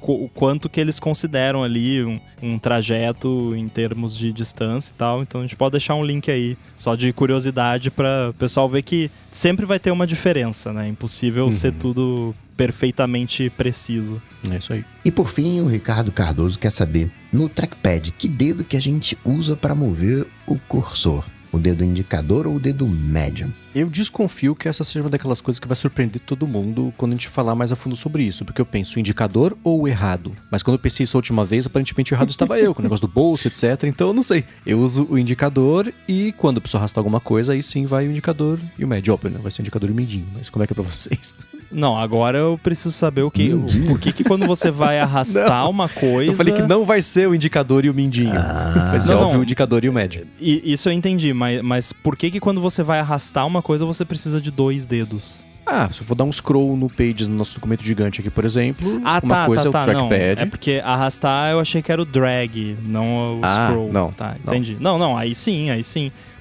o quanto que eles consideram ali um trajeto em termos de distância e tal. Então a gente pode deixar um link aí, só de curiosidade, para o pessoal ver que sempre vai ter uma diferença, né? É impossível ser tudo perfeitamente preciso. É isso aí. E por fim, o Ricardo Cardoso quer saber, no trackpad, que dedo que a gente usa para mover o cursor? O dedo indicador ou o dedo médio? Eu desconfio que essa seja uma daquelas coisas que vai surpreender todo mundo quando a gente falar mais a fundo sobre isso, porque eu penso o indicador ou o errado. Mas quando eu pensei isso a última vez, aparentemente o errado estava eu, com o negócio do bolso, etc. Então eu não sei. Eu uso o indicador e quando eu preciso arrastar alguma coisa, aí sim vai o indicador e o médio. Óbvio, né? Vai ser o indicador e o mindinho. Mas como é que é pra vocês? Não, agora eu preciso saber o que. Por que quando você vai arrastar uma coisa... Eu falei que não vai ser o indicador e o mindinho. Vai ser óbvio o indicador e o médio. Isso eu entendi, mas por que quando você vai arrastar uma coisa, você precisa de 2 dedos? Se eu for dar um scroll no Pages, no nosso documento gigante aqui, por exemplo, uma coisa é o trackpad. Não. É porque arrastar eu achei que era o drag, não o scroll. Não. Tá, entendi. Não, aí sim.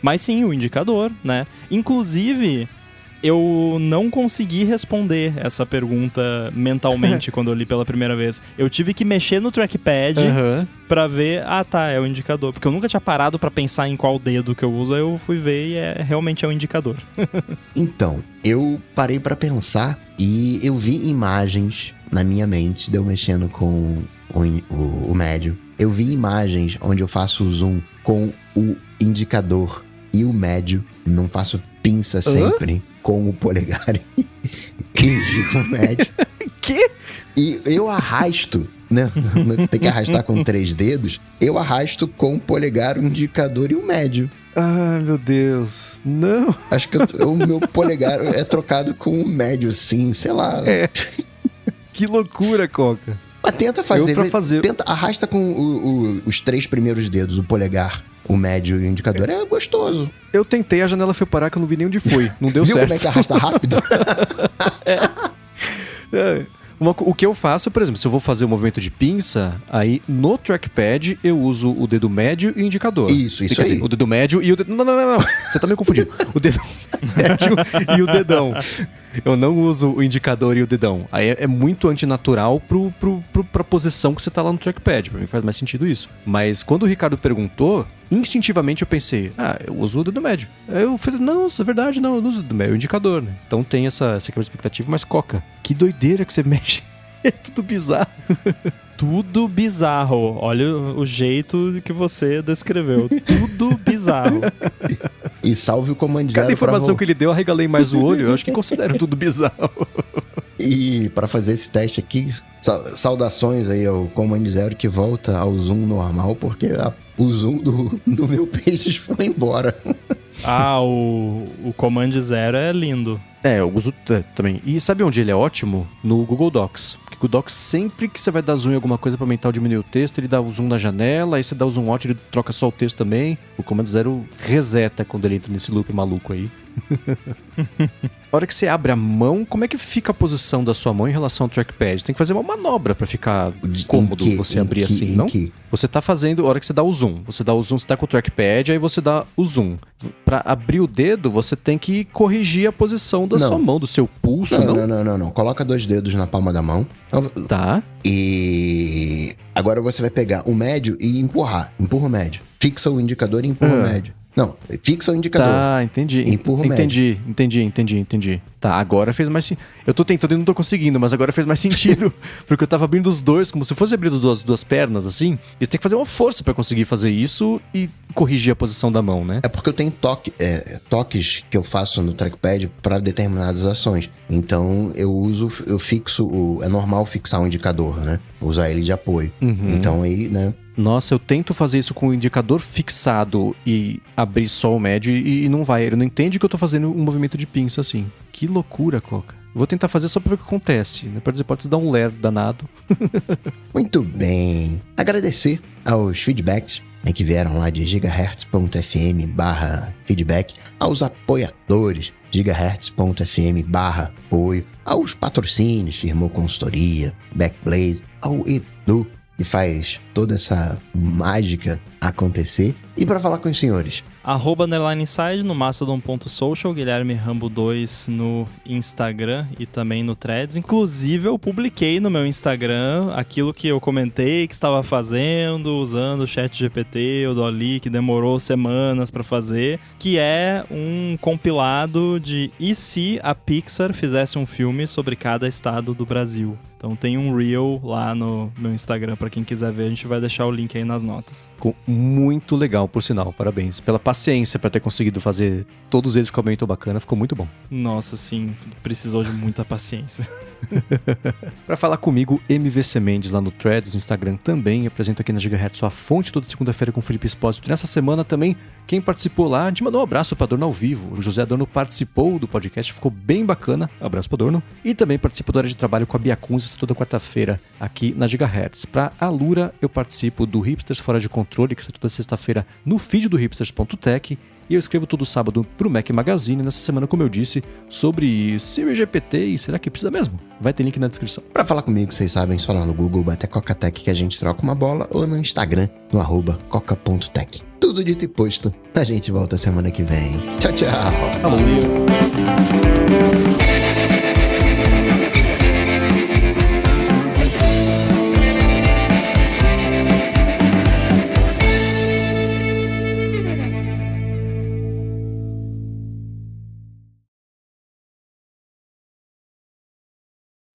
Mas sim, o indicador, né? Inclusive, eu não consegui responder essa pergunta mentalmente quando eu li pela primeira vez. Eu tive que mexer no trackpad pra ver, é o indicador. Porque eu nunca tinha parado pra pensar em qual dedo que eu uso, aí eu fui ver e realmente é o indicador. Então, eu parei pra pensar e eu vi imagens na minha mente de eu mexendo com o médio. Eu vi imagens onde eu faço zoom com o indicador e o médio, não faço pinça sempre com o polegar e o médio. Que? E eu arrasto, né? Tem que arrastar com 3 dedos. Eu arrasto com o polegar, o indicador e o médio. Ah, meu Deus. Não. Acho que o meu polegar é trocado com o médio, sim, sei lá. Que loucura, Coca. Mas tenta fazer. Tenta, arrasta com os 3 primeiros dedos, o polegar, o médio e o indicador. É gostoso. Eu tentei, a janela foi parar que eu não vi nem onde foi. Não deu certo. Viu como é que arrasta rápido? O que eu faço, por exemplo, se eu vou fazer um movimento de pinça, aí no trackpad eu uso o dedo médio e o indicador. Isso Quer dizer, aí. O dedo médio e o dedo... Não. Você tá me confundindo. O dedo médio e o dedão. Eu não uso o indicador e o dedão. Aí é muito antinatural pra posição que você tá lá no trackpad. Pra mim faz mais sentido isso. Mas quando o Ricardo perguntou, instintivamente eu pensei, eu uso o dedo médio. Aí eu falei, não, isso é verdade, não, eu uso o dedo médio, o indicador, né? Então tem essa quebra de expectativa, mas Coca, que doideira que você mexe. É tudo bizarro. Tudo bizarro. Olha o jeito que você descreveu. Tudo bizarro. E salve o comando zero. Cada informação que ele deu, eu arregalei mais o olho. Eu acho que considero tudo bizarro. E para fazer esse teste aqui, saudações aí ao Command Zero que volta ao zoom normal, porque o zoom do meu peixe foi embora. O Command Zero é lindo. Eu uso também. E sabe onde ele é ótimo? No Google Docs. Porque o Google Docs, sempre que você vai dar zoom em alguma coisa pra aumentar ou diminuir o texto, ele dá o zoom na janela, aí você dá o zoom out, ele troca só o texto também. O Command Zero reseta quando ele entra nesse loop maluco aí. A hora que você abre a mão, como é que fica a posição da sua mão em relação ao trackpad? Você tem que fazer uma manobra pra ficar cômodo você abrir assim, não? Você tá fazendo, a hora que você dá o zoom, você tá com o trackpad, aí você dá o zoom. Pra abrir o dedo, você tem que corrigir a posição da sua mão, do seu pulso, não? Não. Coloca 2 dedos na palma da mão. Tá. E agora você vai pegar o médio e empurrar. Empurra o médio. Fixa o indicador e empurra o médio. Não, fixa o indicador. Tá, entendi. Empurra o médio. Entendi. Tá, agora fez mais sentido. Eu tô tentando e não tô conseguindo, mas agora fez mais sentido. Porque eu tava abrindo os dois, como se fosse abrir as duas pernas, assim. E você tem que fazer uma força pra conseguir fazer isso e corrigir a posição da mão, né? É porque eu tenho toques que eu faço no trackpad para determinadas ações. Então eu fixo, é normal fixar o indicador, né? Usar ele de apoio. Então aí, né? Nossa, eu tento fazer isso com o indicador fixado e abrir só o médio e não vai. Ele não entende que eu tô fazendo um movimento de pinça assim. Que loucura, Coca. Vou tentar fazer só pra ver o que acontece. Né? Pode dar um ler danado. Muito bem. Agradecer aos feedbacks que vieram lá de gigahertz.fm/feedback, aos apoiadores gigahertz.fm/apoio, aos patrocínios, Firmou Consultoria, Backblaze, ao Edu, que faz toda essa mágica acontecer. E para falar com os senhores, @_inside no mastodon.social, Guilherme Rambo 2 no Instagram e também no Threads. Inclusive, eu publiquei no meu Instagram aquilo que eu comentei que estava fazendo, usando o ChatGPT, o Dolly, que demorou semanas para fazer, que é um compilado de e se a Pixar fizesse um filme sobre cada estado do Brasil. Então tem um reel lá no meu Instagram para quem quiser ver, a gente vai deixar o link aí nas notas. Ficou muito legal, por sinal, parabéns. Pela paciência para ter conseguido fazer todos eles ficou bem bacana, ficou muito bom. Nossa, sim, precisou de muita paciência. Para falar comigo, MVC Mendes lá no Threads, no Instagram também, apresento aqui na Gigahertz sua fonte toda segunda-feira com o Felipe Espósito. Nessa semana também, quem participou lá, de mandar um abraço para Adorno ao vivo. O José Adorno participou do podcast, ficou bem bacana, abraço para Adorno. E também participou da área de trabalho com a Bia Kunz, toda quarta-feira aqui na Gigahertz. Para Alura, eu participo do Hipsters Fora de Controle, que sai toda sexta-feira no feed do hipsters.tech. E eu escrevo todo sábado pro Mac Magazine, nessa semana, como eu disse, sobre Siri GPT e será que precisa mesmo? Vai ter link na descrição. Para falar comigo, vocês sabem, só lá no Google, bater Coca-Tech que a gente troca uma bola, ou no Instagram, no @coca.tech. Tudo dito e posto, a gente volta semana que vem. Tchau, tchau. Valeu.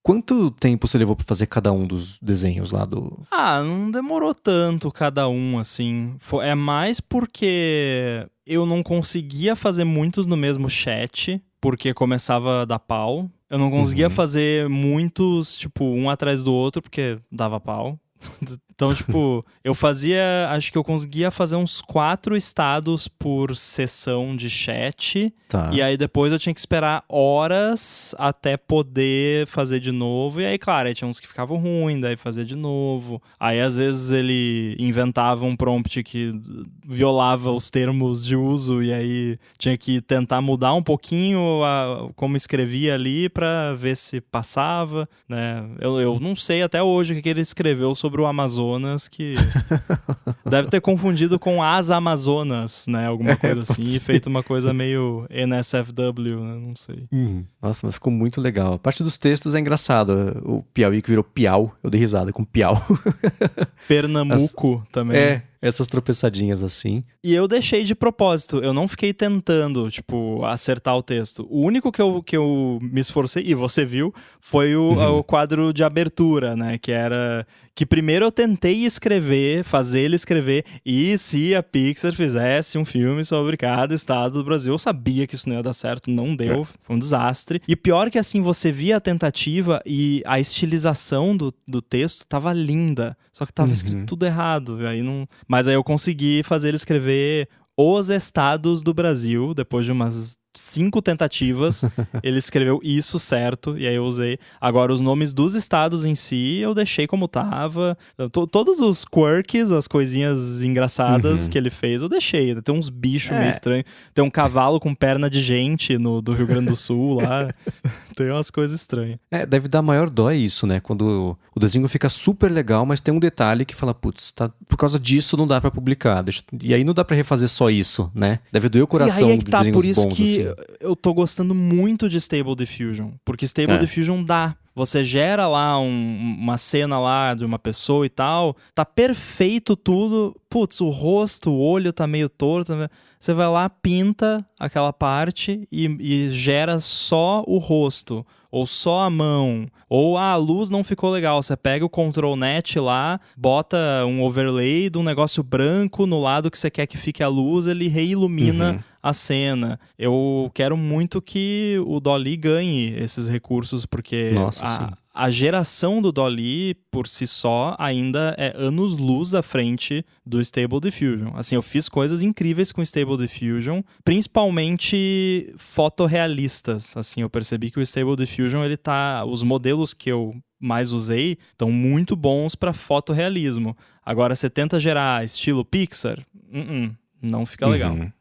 Quanto tempo você levou pra fazer cada um dos desenhos lá do... Não demorou tanto cada um, assim. É mais porque eu não conseguia fazer muitos no mesmo chat, porque começava a dar pau. Eu não conseguia fazer muitos, tipo, um atrás do outro, porque dava pau. Então, tipo, acho que eu conseguia fazer uns 4 estados por sessão de chat. Tá. E aí depois eu tinha que esperar horas até poder fazer de novo. E aí, claro, aí tinha uns que ficavam ruins, daí fazia de novo. Aí, às vezes, ele inventava um prompt que violava os termos de uso. E aí tinha que tentar mudar um pouquinho como escrevia ali pra ver se passava, né? Eu não sei até hoje o que ele escreveu sobre o Amazonas, que deve ter confundido com as Amazonas, né? Alguma coisa assim, e feito uma coisa meio NSFW, né? Não sei. Nossa, mas ficou muito legal. A parte dos textos é engraçado. O Piauí que virou Piau, eu dei risada com Piau. Pernambuco também. Essas tropeçadinhas assim. E eu deixei de propósito, eu não fiquei tentando, tipo, acertar o texto. O único que eu me esforcei, e você viu, foi o quadro de abertura, né? Que primeiro eu tentei escrever, fazer ele escrever, e se a Pixar fizesse um filme sobre cada estado do Brasil, eu sabia que isso não ia dar certo, não deu, foi um desastre. E pior que assim, você via a tentativa e a estilização do texto tava linda, só que tava escrito tudo errado, mas aí eu consegui fazer ele escrever os estados do Brasil, depois de umas 5 tentativas, ele escreveu isso certo, e aí eu usei. Agora, os nomes dos estados em si, eu deixei como tava. Todos os quirks, as coisinhas engraçadas que ele fez, eu deixei. Tem uns bichos meio estranhos. Tem um cavalo com perna de gente do Rio Grande do Sul lá. Tem umas coisas estranhas. Deve dar maior dó isso, né? Quando o desenho fica super legal, mas tem um detalhe que fala, putz, por causa disso não dá pra publicar. E aí não dá pra refazer só isso, né? Deve doer o coração de desenhos por isso bons, que assim. Eu tô gostando muito de Stable Diffusion, porque Stable Diffusion dá. Você gera lá uma cena lá de uma pessoa e tal, tá perfeito tudo, putz, o rosto, o olho tá meio torto, você vai lá, pinta aquela parte e gera só o rosto, ou só a mão, ou a luz não ficou legal, você pega o Control Net lá, bota um overlay de um negócio branco no lado que você quer que fique a luz, ele reilumina a cena. Eu quero muito que o Dolly ganhe esses recursos, porque a geração do Dolly, por si só, ainda é anos-luz à frente do Stable Diffusion. Assim, eu fiz coisas incríveis com o Stable Diffusion, principalmente fotorrealistas. Assim, eu percebi que o Stable Diffusion, os modelos que eu mais usei estão muito bons para fotorrealismo. Agora, você tenta gerar estilo Pixar? Não fica legal. Né?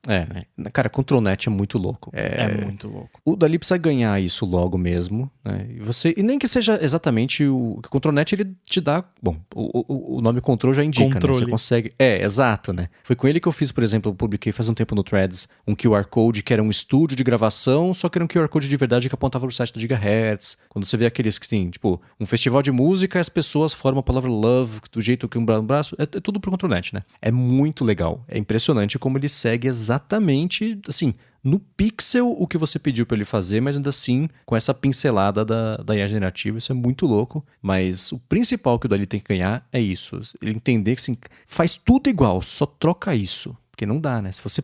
Cara, Control Net é muito louco. É muito louco. O Dali precisa ganhar isso logo mesmo, né? E nem que seja exatamente o Control Net, ele te dá... Bom, o nome Control já indica, Controle. né? Você consegue... exato, né? Foi com ele que eu fiz, por exemplo, eu publiquei faz um tempo no Threads um QR Code que era um estúdio de gravação, só que era um QR Code de verdade que apontava pro site do Gigahertz. Quando você vê aqueles que tem, tipo, um festival de música, as pessoas formam a palavra love do jeito que um braço... É tudo pro Control Net, né? É muito legal. É impressionante como ele segue exatamente, assim, no pixel o que você pediu para ele fazer, mas ainda assim com essa pincelada da IA generativa. Isso é muito louco, mas o principal que o Dali tem que ganhar é isso. Ele entender que, assim, faz tudo igual, só troca isso. Porque não dá, né? Se você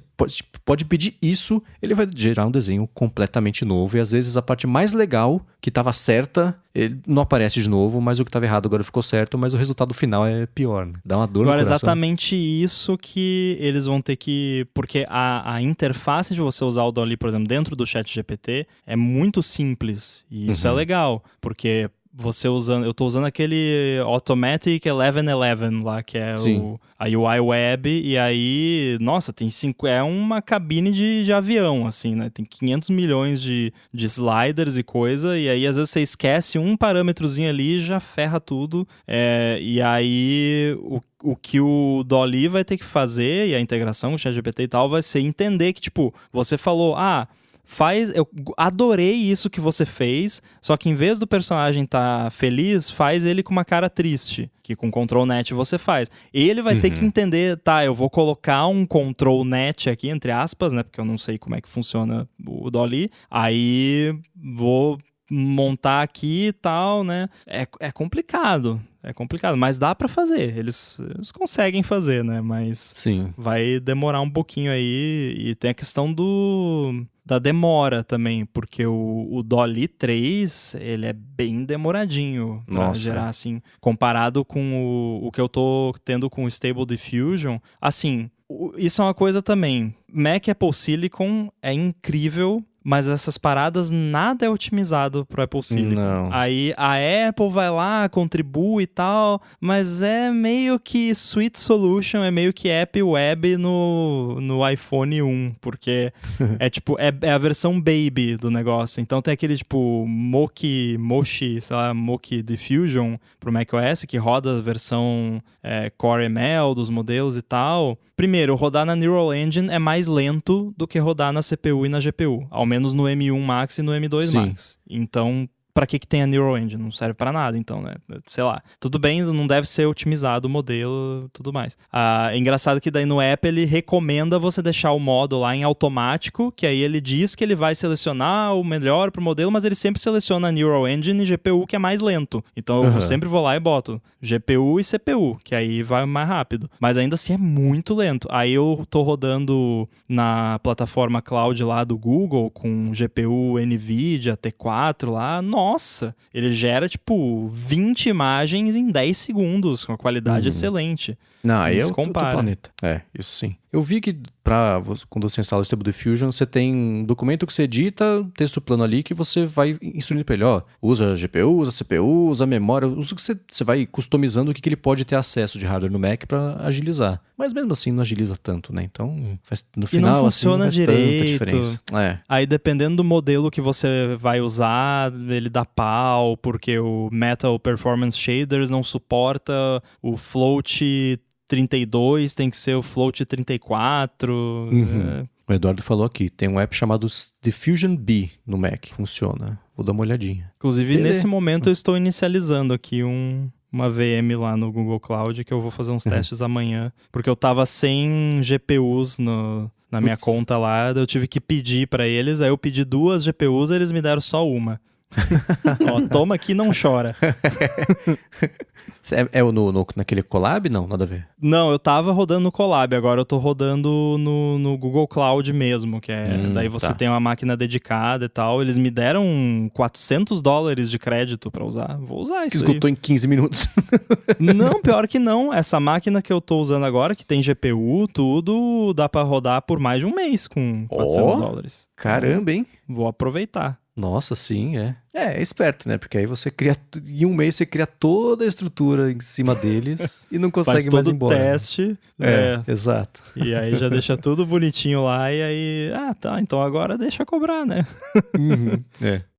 pode pedir isso, ele vai gerar um desenho completamente novo. E às vezes a parte mais legal, que estava certa, ele não aparece de novo, mas o que estava errado agora ficou certo, mas o resultado final é pior, né? Dá uma dor no coração. Agora, exatamente isso que eles vão ter que... Porque a interface de você usar o Dolly, por exemplo, dentro do ChatGPT é muito simples. E isso é legal, porque... eu tô usando aquele Automatic 1111 lá, que é a UI Web, e aí, nossa, é uma cabine de avião, assim, né? Tem 500 milhões de sliders e coisa, e aí às vezes você esquece um parâmetrozinho ali e já ferra tudo. E aí o que o Dolly vai ter que fazer, e a integração com o ChatGPT e tal, vai ser entender que, tipo, você falou, eu adorei isso que você fez, só que em vez do personagem estar feliz, faz ele com uma cara triste, que com Control Net você faz. Ele vai ter que entender, eu vou colocar um Control Net aqui, entre aspas, né, porque eu não sei como é que funciona o Dolly, aí vou montar aqui e tal, né, é complicado, mas dá pra fazer, eles conseguem fazer, né, mas Sim. Vai demorar um pouquinho aí, e tem a questão da demora também, porque o Dolly 3, ele é bem demoradinho pra gerar, assim, comparado com o que eu tô tendo com o Stable Diffusion. Assim, isso é uma coisa também, Mac Apple Silicon é incrível, mas essas paradas nada é otimizado pro Apple Silicon. Não. Aí a Apple vai lá, contribui e tal, mas é meio que Sweet Solution, é meio que App Web no iPhone 1, porque é a versão baby do negócio. Então tem aquele tipo Mochi Diffusion pro macOS, que roda a versão Core ML dos modelos e tal. Primeiro, rodar na Neural Engine é mais lento do que rodar na CPU e na GPU, ao menos no M1 Max e no M2 Max. Então, pra que tem a Neural Engine? Não serve pra nada, então, né? Sei lá. Tudo bem, não deve ser otimizado o modelo e tudo mais. É engraçado que daí no app ele recomenda você deixar o modo lá em automático, que aí ele diz que ele vai selecionar o melhor pro modelo, mas ele sempre seleciona a Neural Engine e GPU, que é mais lento. Então eu sempre vou lá e boto GPU e CPU, que aí vai mais rápido. Mas ainda assim é muito lento. Aí eu tô rodando na plataforma cloud lá do Google com GPU NVIDIA T4 lá. Nossa, ele gera tipo 20 imagens em 10 segundos com a qualidade excelente. Não, aí é se outro planeta. Isso sim. Eu vi que quando você instala o Stable Diffusion, você tem um documento que você edita, texto plano ali, que você vai instruindo pra ele, usa GPU, usa CPU, usa memória, usa o que você vai customizando o que ele pode ter acesso de hardware no Mac pra agilizar. Mas mesmo assim não agiliza tanto, né? Então, no final, não funciona assim, não faz tanta direito. diferença. Aí dependendo do modelo que você vai usar, ele dá pau, porque o Metal Performance Shaders não suporta o Float 32, tem que ser o Float 34. O Eduardo falou aqui, tem um app chamado Diffusion B no Mac, funciona. Vou dar uma olhadinha. Inclusive, nesse momento eu estou inicializando aqui uma VM lá no Google Cloud, que eu vou fazer uns testes amanhã, porque eu tava sem GPUs na minha conta lá, eu tive que pedir pra eles, aí eu pedi 2 GPUs, eles me deram só uma. Toma aqui, não chora. Naquele Colab? Não, nada a ver. Não, eu tava rodando no Colab, agora eu tô rodando no Google Cloud mesmo, que é... daí você tem uma máquina dedicada e tal. Eles me deram $400 de crédito pra usar. Vou usar isso aí. Esgotou em 15 minutos. Não, pior que não. Essa máquina que eu tô usando agora, que tem GPU, tudo, dá pra rodar por mais de um mês com $400. Caramba, hein? Vou aproveitar. Nossa, sim, é. É esperto, né? Porque aí você cria... Em um mês você cria toda a estrutura em cima deles e não consegue mais ir embora. Faz todo o teste. Exato. E aí já deixa tudo bonitinho lá e aí... então agora deixa cobrar, né? É.